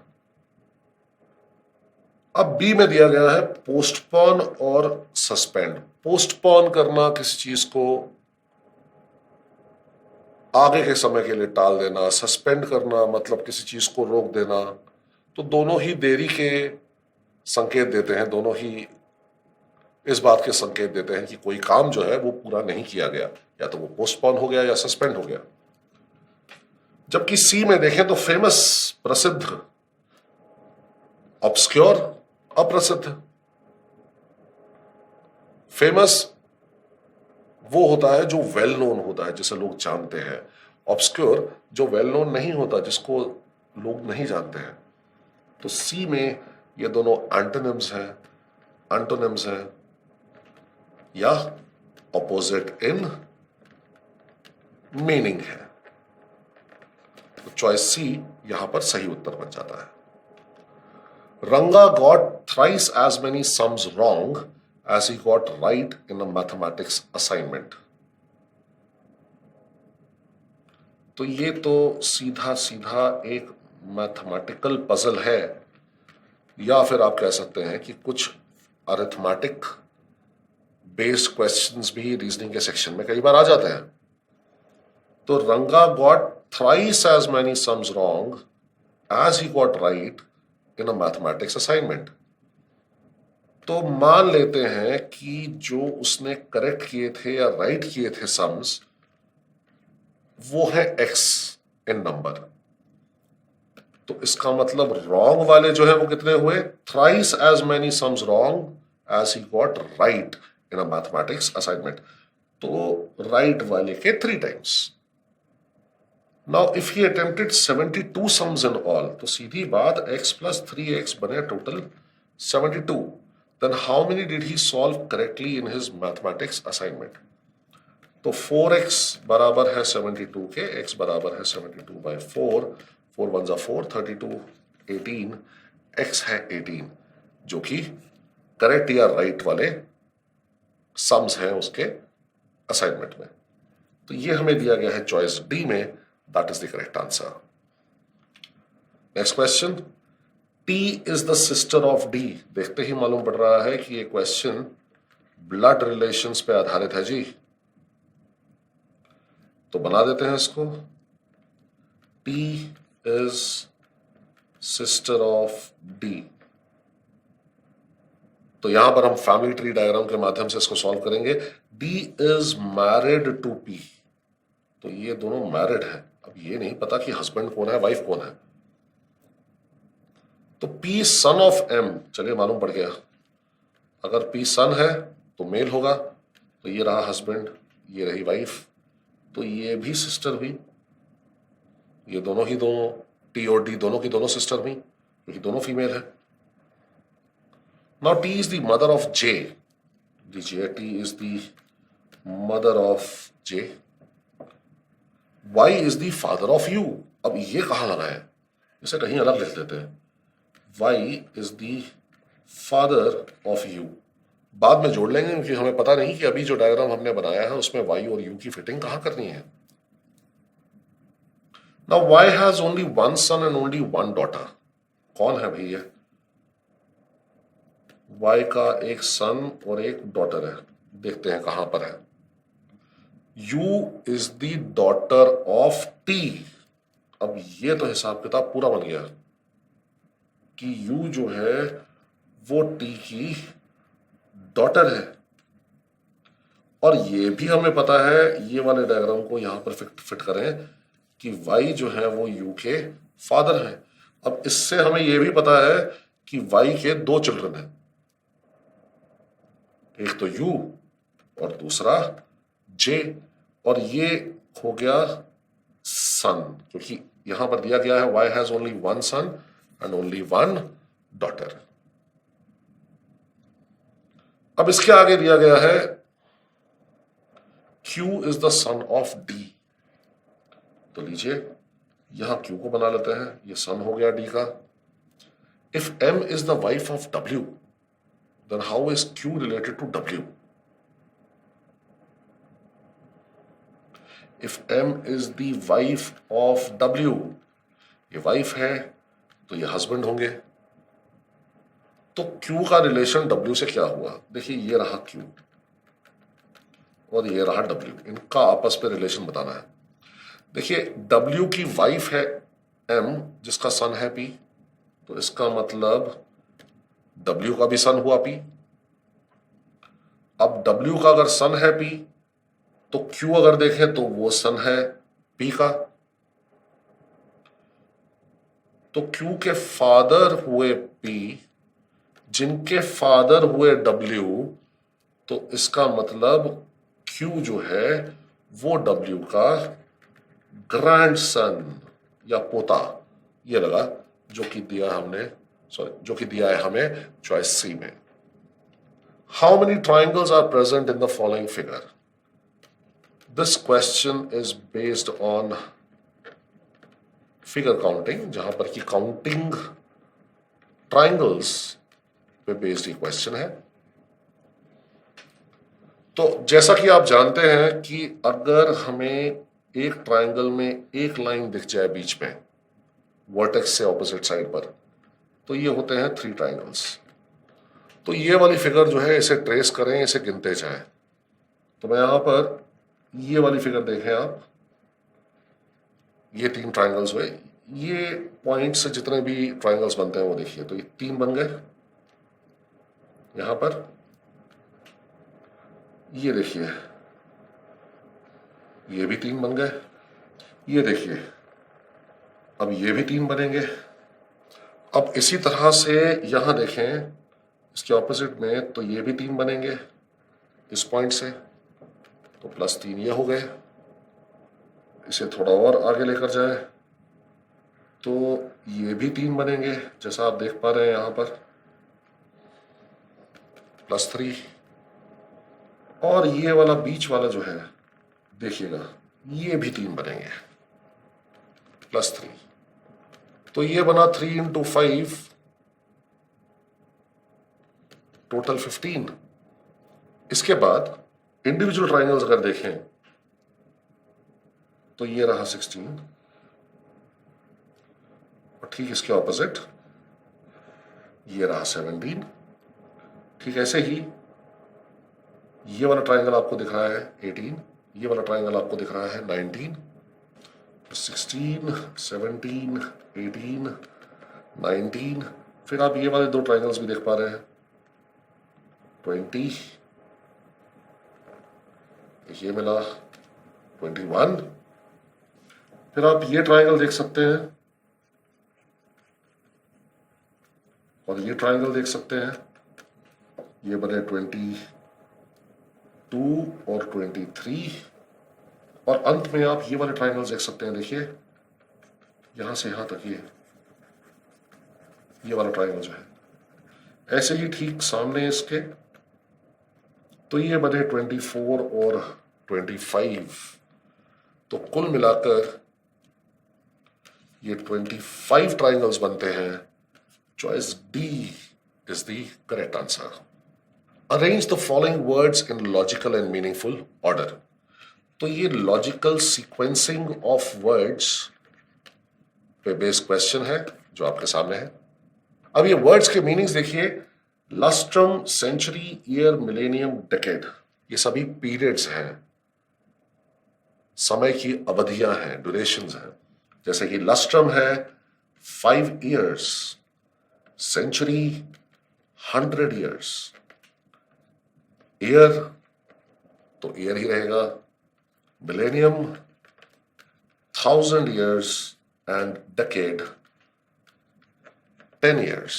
अब बी में दिया गया है पोस्टपोन और सस्पेंड। पोस्टपोन करना किसी चीज को आगे के समय के लिए टाल देना, सस्पेंड करना मतलब किसी चीज को रोक देना। तो दोनों ही देरी के संकेत देते हैं, दोनों ही इस बात के संकेत देते हैं कि कोई काम जो है वो पूरा नहीं किया गया, या तो वो पोस्टपोन हो गया या सस्पेंड हो गया। जबकि सी में देखें तो फेमस, प्रसिद्ध, ऑब्सक्योर, अप्रसिद्ध। फेमस वो होता है जो वेल नोन होता है, जिसे लोग जानते हैं। ऑब्सक्योर जो वेल नोन नहीं होता, जिसको लोग नहीं जानते हैं। तो सी में ये दोनों एंटोनिम्स हैं, एंटोनिम्स हैं या ऑपोजिट इन मीनिंग है। तो चॉइस सी यहां पर सही उत्तर बन जाता है। Ranga got thrice as many sums wrong as he got right in a mathematics assignment. तो ये तो सीधा सीधा एक मैथमेटिकल पजल है, या फिर आप कह सकते हैं कि कुछ अरिथमेटिक बेस्ड क्वेश्चंस भी रीजनिंग के सेक्शन में कई बार आ जाते हैं। तो Ranga got thrice as many sums wrong as he got right in a mathematics assignment. तो मान लेते हैं कि जो उसने करेक्ट किए थे या राइट किए थे सम्स, वो है एक्स इन नंबर। तो इसका मतलब रॉन्ग वाले जो है वो कितने हुए? Thrice as many sums wrong as he got right in a mathematics assignment. तो राइट वाले के 3 times. Now if he attempted 72 sums in all, तो सीधी बात x प्लस 3x बने total 72। Then how many did he solve correctly in his mathematics assignment? तो 4x बराबर है 72 के, x बराबर है 72/4, 4 1 जा 4, 32 18, x है 18, जो कि करेक्ट या राइट वाले सम्स हैं उसके असाइनमेंट में। तो ये हमें दिया गया है चॉइस डी में, that is the correct answer. Next question, T is the sister of D। देखते ही मालूम पड़ रहा है कि ये क्वेश्चन ब्लड रिलेशंस पे आधारित है जी। तो बना देते हैं इसको, T is sister of D। तो यहां पर हम फैमिली ट्री डायग्राम के माध्यम से इसको सॉल्व करेंगे। D is married to P, तो ये दोनों मैरिड है। अब ये नहीं पता कि हस्बैंड कौन है, वाइफ कौन है। तो P सन ऑफ M, चलिए मालूम पड़ गया। अगर P सन है तो मेल होगा, तो ये रहा हस्बैंड, ये रही वाइफ, तो ये भी सिस्टर हुई। ये दोनों ही दोनों T और D दोनों की दोनों सिस्टर हुई, क्योंकि दोनों फीमेल है। Now T is the mother of J, लीजिए T is the mother of J, Y is the father of U। अब ये कहां लाना है, इसे कहीं अलग लिख देते हैं। Y is the father of U, बाद में जोड़ लेंगे, क्योंकि हमें पता नहीं कि अभी जो डायग्राम हमने बनाया है उसमें Y और U की फिटिंग कहां करनी है। Now Y has only one son and only one daughter। कौन है भाई ये? Y का एक सन और एक डॉटर है, देखते हैं कहां पर है। U is the daughter of T। अब ये तो हिसाब किताब पूरा बन गया कि U जो है वो T की डॉटर है। और ये भी हमें पता है, ये वाले डायग्राम को यहां पर फिट करें कि Y जो है वो U के फादर है। अब इससे हमें यह भी पता है कि Y के 2 चिल्ड्रन हैं, एक तो U और दूसरा J, और ये हो गया सन, क्योंकि यहां पर दिया गया है Y has only one son and only one daughter। अब इसके आगे दिया गया है Q is the son of D। तो लीजिए यहां Q को बना लेते हैं, ये सन हो गया D का। If M is the wife of W, then how is Q related to W? If M is the wife of W, ये वाइफ है तो ये हस्बैंड होंगे। तो Q का रिलेशन W से क्या हुआ? देखिए ये रहा Q और ये रहा W, इनका आपस में रिलेशन बताना है। देखिए W की वाइफ है M, जिसका सन है P, तो इसका मतलब W का भी सन हुआ P। अब W का अगर सन है P, तो Q अगर देखें तो वो सन है P का। तो Q के फादर हुए P, जिनके फादर हुए W, तो इसका मतलब Q जो है वो W का ग्रैंडसन या पोता, ये लगा, जो कि दिया है हमें चॉइस सी में। How many triangles are present in the following figure? This question is based on figure counting, जहां पर की काउंटिंग ट्राइंगल्स पे बेस्ड ये क्वेश्चन है। तो जैसा कि आप जानते हैं कि अगर हमें एक ट्राइंगल में एक लाइन दिख जाए बीच में वर्टेक्स से ऑपोजिट साइड पर, तो ये होते हैं 3 ट्राइंगल्स। तो ये वाली फिगर जो है इसे ट्रेस करें, इसे गिनते जाएं। तो मैं यहां पर ये वाली फिगर देखें आप, ये 3 ट्राइंगल्स हुए, ये पॉइंट से जितने भी ट्राइंगल्स बनते हैं वो देखिए, तो ये 3 बन गए। यहां पर ये देखिए, ये भी 3 बन गए। ये देखिए, अब ये भी 3 बनेंगे। अब इसी तरह से यहां देखें इसके ऑपोजिट में, तो ये भी 3 बनेंगे इस पॉइंट से, तो +3 ये हो गए। इसे थोड़ा और आगे लेकर जाए तो ये भी 3 बनेंगे, जैसा आप देख पा रहे हैं यहां पर, +3। और ये वाला बीच वाला जो है देखिएगा, ये भी 3 बनेंगे, +3। तो ये बना 3 × 5, टोटल 15। इसके बाद इंडिविजुअल ट्राइंगल्स अगर देखें तो ये रहा 16, और ठीक इसके ऑपोजिट ये रहा 17। ठीक ऐसे ही ये वाला ट्राइंगल आपको दिख रहा है 18, ये वाला ट्राइंगल आपको दिख रहा है 19, 16, 17, 18, 19। फिर आप ये वाले 2 ट्राइंगल्स भी देख पा रहे हैं, 20, ये मिला 21। फिर आप ये ट्राइंगल देख सकते हैं और ये ट्राइंगल देख सकते हैं, ये बने 22 और 23। और अंत में आप ये वाले ट्राइंगल्स देख सकते हैं, देखिए यहां से यहां तक ये वाला ट्राइंगल जो है, ऐसे ही ठीक सामने इसके, तो ये बने 24 और 25। तो कुल मिलाकर ये 25 ट्राइंगल्स बनते हैं। Choice D is the correct answer. Arrange the following words in logical and meaningful order. तो ये लॉजिकल सीक्वेंसिंग ऑफ वर्ड्स पे बेस्ड क्वेश्चन है जो आपके सामने है। अब ये वर्ड्स के मीनिंग्स देखिए, लस्ट्रम, सेंचुरी, ईयर, मिलेनियम, डेकेड, ये सभी पीरियड्स हैं, समय की अवधियां हैं, ड्यूरेशंस हैं। जैसे कि लस्ट्रम है 5 years, सेंचुरी 100 years, ईयर तो ईयर ही रहेगा, millennium 1000 years and decade 10 years।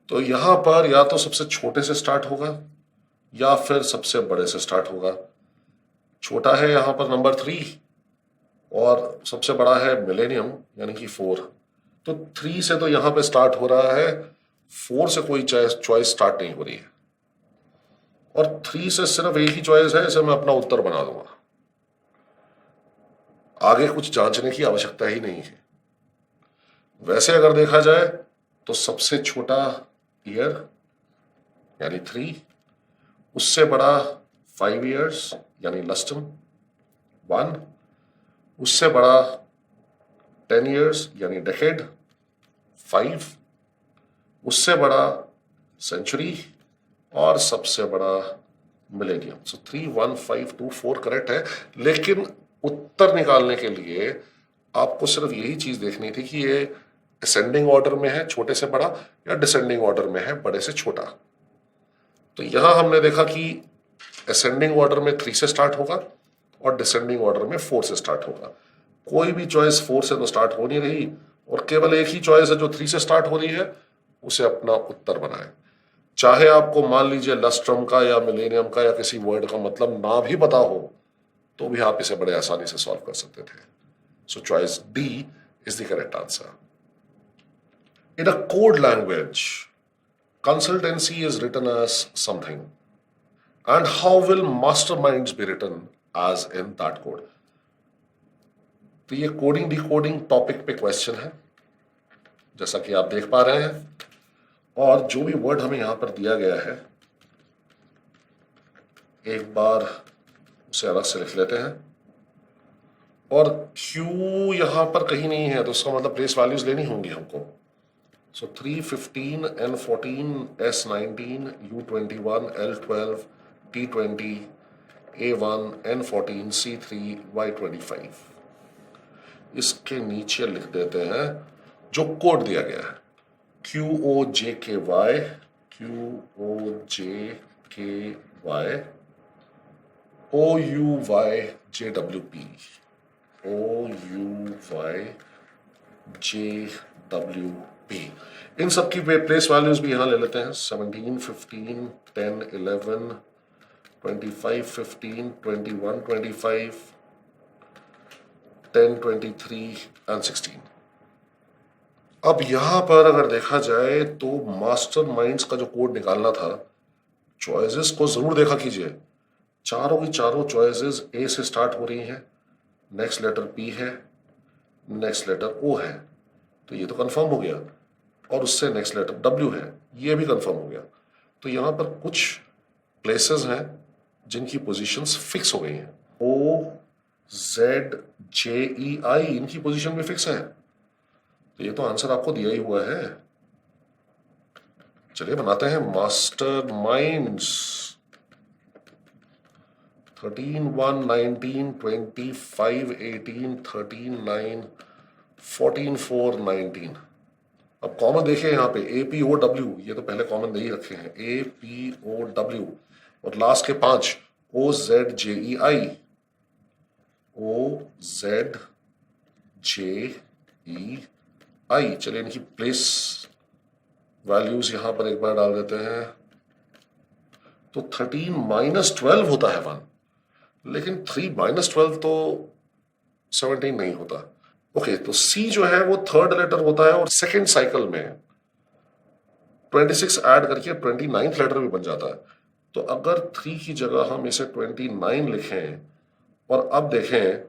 तो यहां पर या तो सबसे छोटे से स्टार्ट होगा या फिर सबसे बड़े से स्टार्ट होगा। छोटा है यहां पर नंबर 3 और सबसे बड़ा है मिलेनियम यानी कि 4। तो 3 से तो यहां पे स्टार्ट हो रहा है, 4 से कोई चॉइस स्टार्ट नहीं हो रही है, और 3 से सिर्फ एक ही चॉइस है, इसे मैं अपना उत्तर बना दूंगा। आगे कुछ जांचने की आवश्यकता ही नहीं है। वैसे अगर देखा जाए तो सबसे छोटा ईयर यानी 3, उससे बड़ा 5 years यानी लस्टम 1, उससे बड़ा 10 years यानी डेकेड 5, उससे बड़ा सेंचुरी, और सबसे बड़ा मिलेनियम। सो 3, 1, 5, 2, 4 करेक्ट है। लेकिन उत्तर निकालने के लिए आपको सिर्फ यही चीज देखनी थी कि ये असेंडिंग ऑर्डर में है छोटे से बड़ा या डिसेंडिंग ऑर्डर में है बड़े से छोटा। तो यहां हमने देखा कि असेंडिंग ऑर्डर में 3 से स्टार्ट होगा और डिसेंडिंग ऑर्डर में 4 से स्टार्ट होगा। कोई भी चॉइस 4 से तो स्टार्ट हो नहीं रही, और केवल एक ही चॉइस है जो 3 से स्टार्ट हो रही है, उसे अपना उत्तर बनाएं। चाहे आपको मान लीजिए लस्ट्रम का या मिलेनियम का या किसी वर्ड का मतलब ना भी पता हो, तो भी आप इसे बड़े आसानी से सॉल्व कर सकते थे। सो choice D is the correct answer. In a code language, consultancy is written as something, and how will masterminds be written as in that code? तो ये कोडिंग डिकोडिंग टॉपिक पे क्वेश्चन है, जैसा कि आप देख पा रहे हैं। और जो भी वर्ड हमें यहां पर दिया गया है, एक बार उसे अलग से लिख लेते हैं। और Q यहां पर कहीं नहीं है, तो उसका मतलब प्लेस वैल्यूज लेनी होंगी हमको। सो 315, N14, S19, U21, L12, T20, A1, N14, C3, Y25। इसके नीचे लिख देते हैं जो कोड दिया गया है, QOJKY, QOJKY, OUYJWP, OUYJWP। इन सब की प्लेस वैल्यूज भी यहां ले लेते हैं। 17, 15, 10, 11, 25, 15, 21, 25, 10, 23 एंड 16। अब यहां पर अगर देखा जाए तो मास्टरमाइंड्स का जो कोड निकालना था, चॉइसेस को जरूर देखा कीजिए। चारों की चारों चॉइसेस ए से स्टार्ट हो रही हैं, नेक्स्ट लेटर पी है, नेक्स्ट लेटर ओ है, तो ये तो कंफर्म हो गया। और उससे नेक्स्ट लेटर डब्ल्यू है, ये भी कंफर्म हो गया। तो यहां पर कुछ प्लेसेस हैं जिनकी पोजीशंस फिक्स हो गई हैं। ओ जेड जे ई आई, इनकी पोजीशन भी फिक्स है। तो ये तो आंसर आपको दिया ही हुआ है। चलिए बनाते हैं मास्टरमाइंड्स। 13, 1, 19, 25, 18, 13, 9, 14, 4, 19। अब कॉमन देखिए यहाँ पे APOW, ये तो पहले कॉमन नहीं रखे हैं, APOW। और लास्ट के 5 OZJEI, OZJEI। चलिए इनकी प्लेस वैल्यूज यहां पर एक बार डाल देते हैं। तो 13 माइनस 12 होता है 1, लेकिन 3 माइनस 12 तो 17 नहीं होता। ओके, तो C जो है वो थर्ड लेटर होता है, और सेकेंड साइकिल में 26 ऐड करके 29th लेटर भी बन जाता है। तो अगर 3 की जगह हम इसे 29 लिखें और अब देखें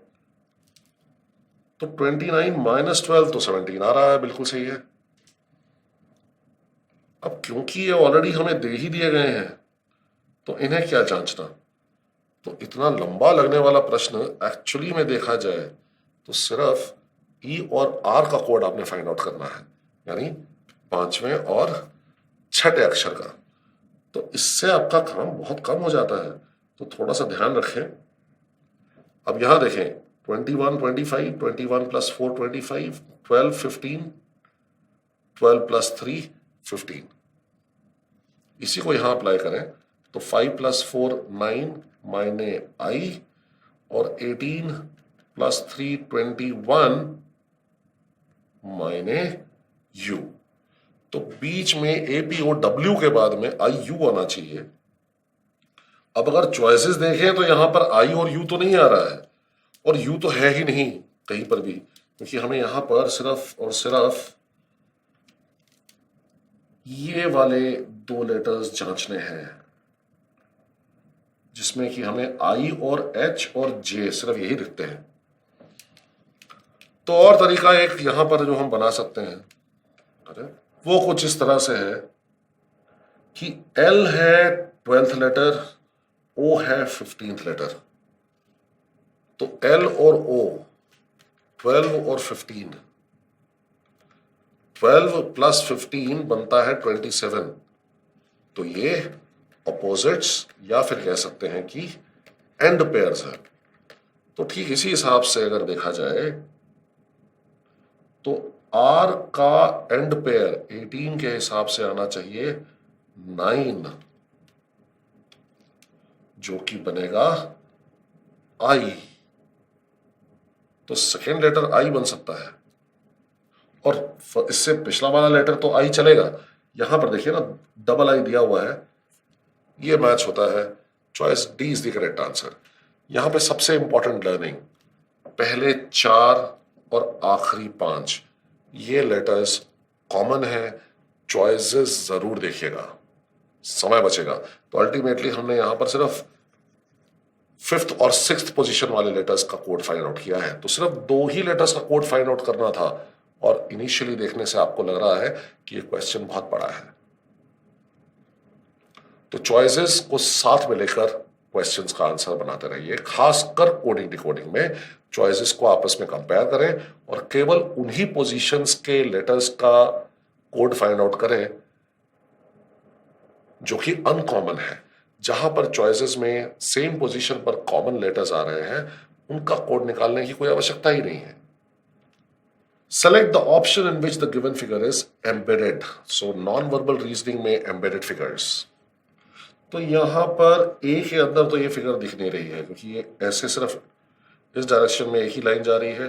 तो 29 माइनस 12 तो 17 आ रहा है, बिल्कुल सही है। अब क्योंकि ये ऑलरेडी हमें दे ही दिए गए हैं, तो इन्हें क्या जांचना। तो इतना लंबा लगने वाला प्रश्न एक्चुअली में देखा जाए तो सिर्फ ई और आर का कोड आपने फाइंड आउट करना है, यानी 5वें और 6ठे अक्षर का। तो इससे आपका काम बहुत कम हो जाता है, तो थोड़ा सा ध्यान रखें। अब यहां देखें 21, 25, 21 प्लस 4, 25, 12, 15, 12 प्लस 3, 15। इसी को यहां अप्लाई करें तो 5 प्लस 4, 9 मायने आई, और 18 प्लस 3, 21 मायने यू। तो बीच में APOW के बाद में IU आना चाहिए। अब अगर चॉइसेस देखें तो यहां पर आई और यू तो नहीं आ रहा है, और यू तो है ही नहीं कहीं पर भी, क्योंकि हमें यहां पर सिर्फ और सिर्फ ये वाले 2 लेटर्स जांचने हैं, जिसमें कि हमें आई और एच और जे सिर्फ यही दिखते हैं। तो और तरीका एक यहां पर जो हम बना सकते हैं, अरे वो कुछ इस तरह से है कि L है 12th लेटर, O है 15th लेटर। तो L और O 12 और 15, 12 प्लस 15 बनता है 27। तो ये अपोजिट्स या फिर कह सकते हैं कि एंड पेयर्स है। तो ठीक इसी हिसाब से अगर देखा जाए तो R का एंड पेयर 18 के हिसाब से आना चाहिए 9, जो कि बनेगा I। तो सेकेंड लेटर I बन सकता है, और इससे पिछला वाला लेटर तो I चलेगा। यहां पर देखिए ना डबल I दिया हुआ है, ये मैच होता है। Choice D is the correct answer. यहां पे सबसे इंपॉर्टेंट लर्निंग, पहले 4 और आखिरी 5 ये लेटर्स कॉमन है, चॉइसेस जरूर देखिएगा, समय बचेगा। तो अल्टीमेटली हमने यहां पर सिर्फ फिफ्थ और सिक्स्थ पोजीशन वाले लेटर्स का कोड फाइंड आउट किया है। तो सिर्फ 2 ही लेटर्स का कोड फाइंड आउट करना था और इनिशियली देखने से आपको लग रहा है कि ये क्वेश्चन बहुत बड़ा है। तो चॉइसेस को साथ में लेकर क्वेश्चंस का आंसर बनाते रहिए। खासकर कोडिंग डिकोडिंग में चॉइसेस को आपस में कंपेयर करें और केवल उन्हीं पोजीशंस के लेटर्स का कोड फाइंड आउट करें जो कि अनकॉमन है। जहां पर चॉइसेस में सेम पोजीशन पर कॉमन लेटर्स आ रहे हैं उनका कोड निकालने की कोई आवश्यकता ही नहीं है। Select the option in which the given figure is embedded. So non-verbal reasoning में embedded figures. तो यहां पर ए के अंदर तो ये फिगर दिख नहीं रही है क्योंकि ये ऐसे सिर्फ इस डायरेक्शन में एक ही लाइन जा रही है।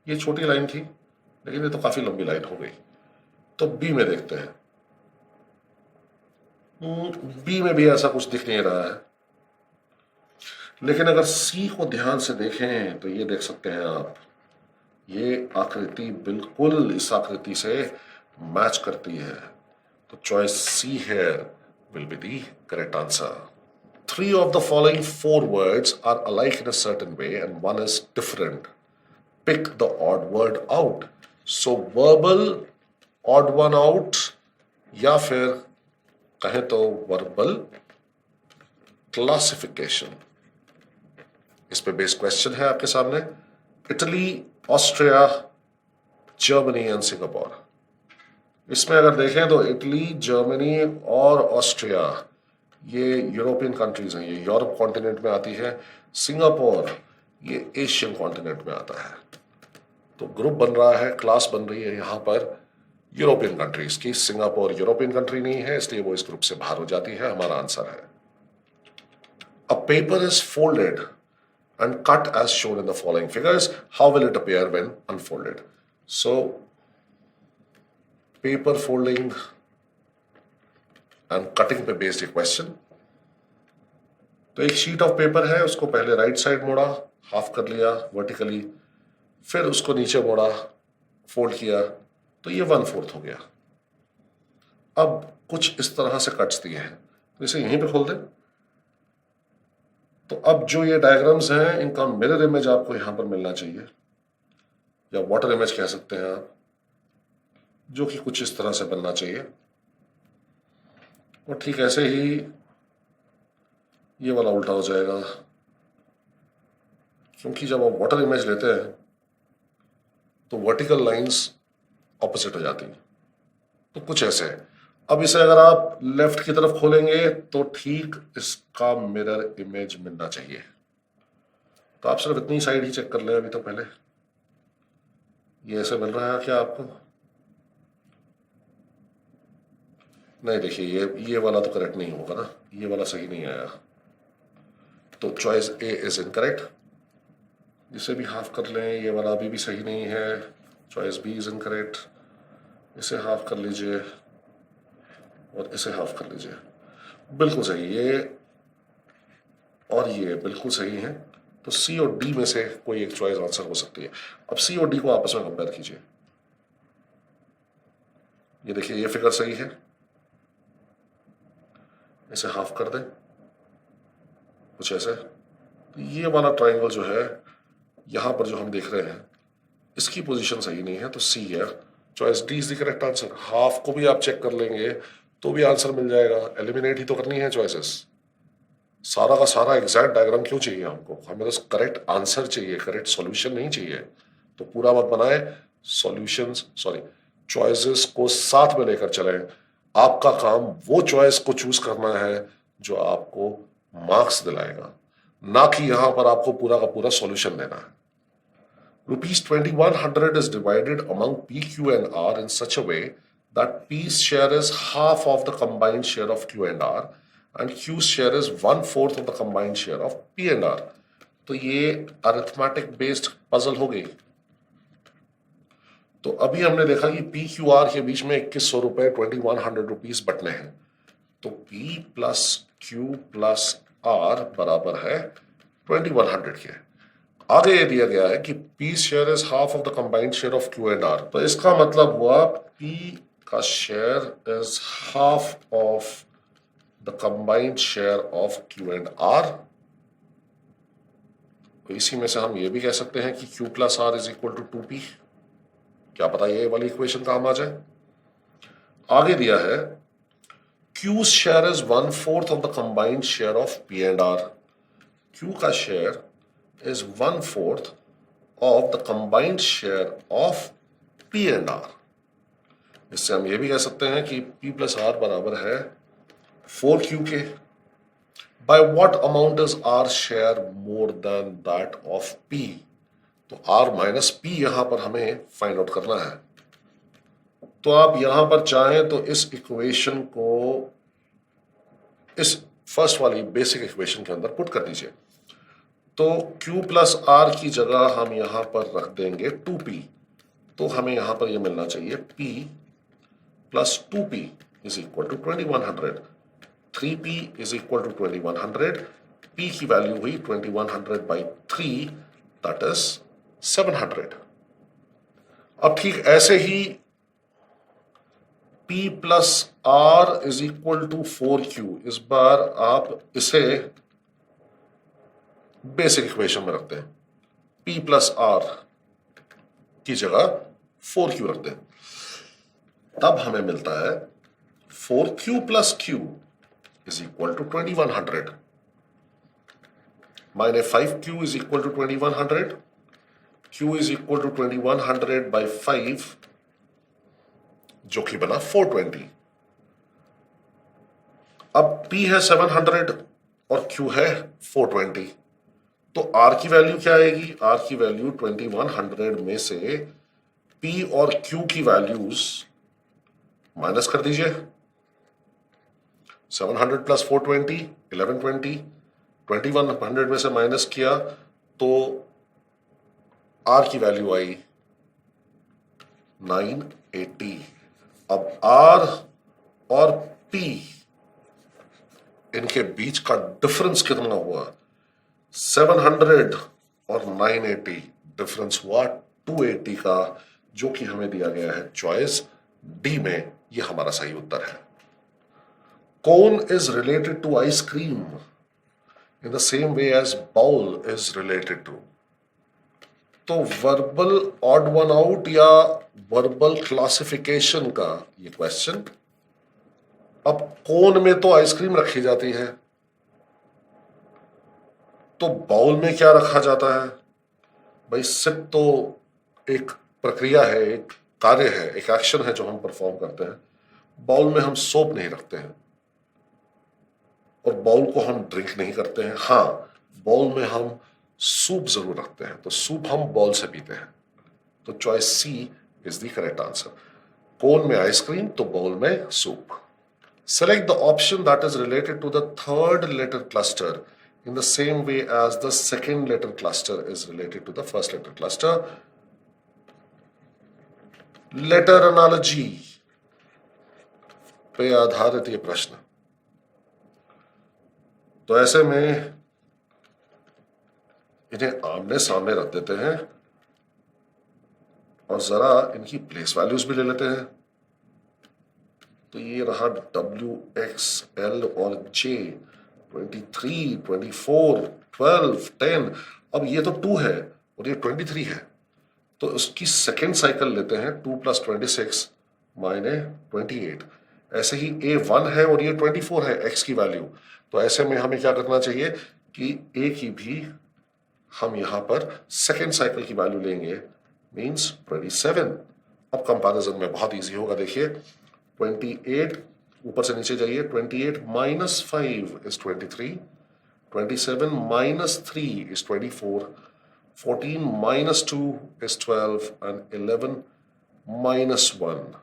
ये छोटी लाइन थी लेकिन ये तो काफी लंबी लाइन हो गई। तो बी में देखते हैं। बी में भी ऐसा कुछ दिख नहीं रहा है, लेकिन अगर सी को ध्यान से देखें तो ये देख सकते हैं आप, ये आकृति बिल्कुल इस आकृति से मैच करती है। तो choice see here will be the correct answer. 3 of the following 4 words are alike in a certain way and one is different. Pick the odd word out. So verbal odd one out या फिर कहें तो verbal classification. इस पे base question है आपके सामने। Italy, Austria, Germany and Singapore. इसमें अगर देखें तो इटली, जर्मनी और ऑस्ट्रिया ये यूरोपियन कंट्रीज हैं, ये यूरोप कॉन्टिनेंट में आती है। सिंगापुर ये एशियन कॉन्टिनेंट में आता है। तो ग्रुप बन रहा है, क्लास बन रही है यहां पर यूरोपियन कंट्रीज की। सिंगापुर यूरोपियन कंट्री नहीं है इसलिए वो इस ग्रुप से बाहर हो जाती है। हमारा आंसर है a paper is folded and cut as shown in the following figures. How will it appear when unfolded? So, paper folding and cutting पे based a question. तो एक शीट ऑफ पेपर है, उसको पहले राइट साइड मोड़ा, half कर लिया vertically, फिर उसको नीचे मोड़ा, फोल्ड किया, तो ये 1/4 हो गया। अब कुछ इस तरह से कट्स दिए हैं, तो इसे यहीं पे खोल दें। तो अब जो ये डायग्राम्स हैं इनका मिरर इमेज आपको यहां पर मिलना चाहिए या वाटर इमेज कह सकते हैं आप, जो कि कुछ इस तरह से बनना चाहिए। और ठीक ऐसे ही ये वाला उल्टा हो जाएगा, क्योंकि जब आप वाटर इमेज लेते हैं तो वर्टिकल लाइंस ऑपोजिट हो जाती हैं। तो कुछ ऐसे। अब इसे अगर आप लेफ्ट की तरफ खोलेंगे तो ठीक इसका मिरर इमेज मिलना चाहिए। तो आप सिर्फ इतनी साइड ही चेक कर लें अभी तो पहले। ये ऐसे मिल रहा है क्या आपको? नहीं, देखिए ये वाला तो करेक्ट नहीं होगा ना, ये वाला सही नहीं आया। तो चॉइस ए इज इनकरेक्ट। इसे भी हाफ कर लें, ये वाला अभी भी सही नहीं है। Choice B is incorrect. इसे हाफ कर लीजिए और इसे हाफ कर लीजिए, बिल्कुल सही। ये और ये बिल्कुल सही है। तो सी और डी में से कोई एक चॉइस आंसर हो सकती है। अब सी और डी को आपस में कंपेयर कीजिए। ये देखिए ये फिगर सही है, इसे हाफ कर दें कुछ ऐसे। तो ये वाला ट्राइंगल जो है यहां पर जो हम देख रहे हैं इसकी पोजीशन सही नहीं है, तो सी है। Choice D is the correct answer. Half को भी आप चेक कर लेंगे तो भी आंसर मिल जाएगा। एलिमिनेट ही तो करनी है चॉइसेस। सारा का सारा एग्जैक्ट डायग्राम क्यों चाहिए हमको? हमें तो करेक्ट आंसर चाहिए, करेक्ट सॉल्यूशन नहीं चाहिए। तो पूरा मत बनाए, सॉल्यूशंस चॉइसेस को साथ में लेकर चलें। आपका काम वो चॉइस को चूज करना है जो आपको मार्क्स दिलाएगा, ना कि यहां पर आपको पूरा का पूरा सॉल्यूशन देना है। ₹2100 is divided among P, Q and R in such a way that P's share is half of the combined share of Q and R and Q's share is 1/4 of the combined share of P and R. तो ये arithmetic based puzzle हो गई। तो अभी हमने देखा कि P, Q, R के बीच में 2100 रुपए, ₹2100 बटने हैं। तो P plus Q plus R बराबर है 2100 के। आगे ये दिया गया है कि P share is half of the combined share of Q and R। तो इसका मतलब हुआ P का share is half of the combined share of Q and R तो इसी में से हम ये भी कह सकते हैं कि Q plus R is equal to 2P। क्या पता ये वाली इक्वेशन काम आ जाए। आगे दिया है Q's share is 1/4 of the combined share of P and R। Q का share is 1/4 of the combined share of P and R। इससे हम ये भी कह सकते हैं कि P प्लस आर बराबर है 4Q के। By what amount is R share more than that of P। तो R माइनस P यहां पर हमें फाइंड आउट करना है। तो आप यहां पर चाहें तो इस इक्वेशन को इस फर्स्ट वाली बेसिक इक्वेशन के अंदर पुट कर दीजिए। तो Q प्लस आर की जगह हम यहां पर रख देंगे 2P। तो हमें यहां पर यह मिलना चाहिए P plus 2P is equal to 2100। 3P is equal to 2100। P की वैल्यू हुई 2100 बाई 3 दैट इज 700। अब ठीक ऐसे ही P plus R is equal to 4Q। इस बार आप इसे बेसिक इक्वेशन में रखते हैं। P प्लस आर की जगह 4Q रखते हैं। तब हमें मिलता है 4Q plus Q is equal to 2100 minus 5Q is equal to 2100। Q is equal to 2100 by 5 जो कि बना 420। अब P है 700 और Q है 420। तो R की वैल्यू क्या आएगी? R की वैल्यू 2100 में से P और Q की वैल्यूज माइनस कर दीजिए। 700 प्लस 420 1120। 2100 में से माइनस किया तो R की वैल्यू आई 980। अब R और P इनके बीच का डिफरेंस कितना हुआ? 700 और 980 डिफरेंस हुआ 280 का, जो कि हमें दिया गया है चॉइस डी में। यह हमारा सही उत्तर है। Cone is related to ice cream in the same way as bowl is related to. तो वर्बल ऑड वन आउट या वर्बल क्लासिफिकेशन का ये क्वेश्चन। अब कोन में तो आइसक्रीम रखी जाती है, तो बाउल में क्या रखा जाता है? भाई सिप तो एक प्रक्रिया है, एक कार्य है, एक एक्शन है जो हम परफॉर्म करते हैं। बाउल में हम सोप नहीं रखते हैं और बाउल को हम ड्रिंक नहीं करते हैं। हाँ, बाउल में हम सूप जरूर रखते हैं, तो सूप हम बाउल से पीते हैं। तो choice C is the correct answer. Cone में आइसक्रीम तो बाउल में soup. Select the option that is related to the third letter cluster in the same way as the second letter cluster is related to the first letter cluster. Letter analogy पे आधारित ये प्रश्न। तो ऐसे में इन्हें आमने सामने रख देते हैं और जरा इनकी प्लेस वैल्यूज भी ले लेते हैं। तो ये रहा W, X, L और J। 23, 24, 12, 10। अब ये तो 2 है और ये 23 है, तो उसकी सेकेंड साइकिल लेते हैं। 2 प्लस 26 माइनस 28। ऐसे ही A1 है और ये 24 है x की वैल्यू। तो ऐसे में हमें क्या करना चाहिए कि A की भी हम यहां पर सेकेंड साइकिल की वैल्यू लेंगे, मींस 27। अब कंपैरिजन में बहुत इजी होगा। देखिए 28 ऊपर से नीचे जाइए। 28 minus 5 is 23। 27 minus 3 is 24। 14 minus 2 is 12 and 11 minus 1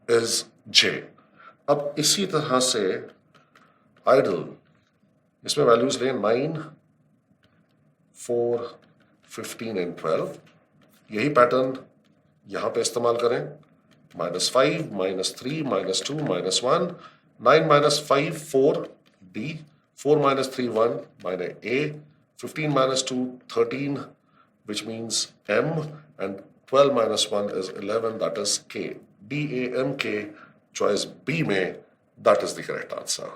is J। अब इसी तरह से आइडल, इसमें वैल्यूज लें 9, 4, 15 एंड 12। यही पैटर्न यहां पे इस्तेमाल करें। -5, -3, -2, -1, 9 minus 5, 4, D, 4 minus 3, 1, minus A, 15 minus 2, 13, which means M, and 12 minus 1 is 11, that is K. D, A, M, K, choice B में, that is the correct answer.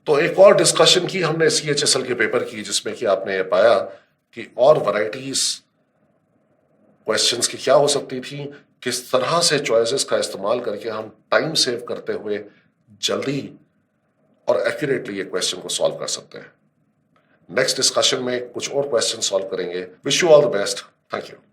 तो एक और डिस्कशन की हमने CHSL के पेपर की, जिसमें कि आपने ये पाया कि और वैरायटीज क्वेश्चंस की क्या हो सकती थी, किस तरह से चॉइसेस का इस्तेमाल करके हम टाइम सेव करते हुए जल्दी और एक्यूरेटली ये क्वेश्चन को सॉल्व कर सकते हैं। नेक्स्ट डिस्कशन में कुछ और क्वेश्चन सॉल्व करेंगे। Wish you all the best. Thank you.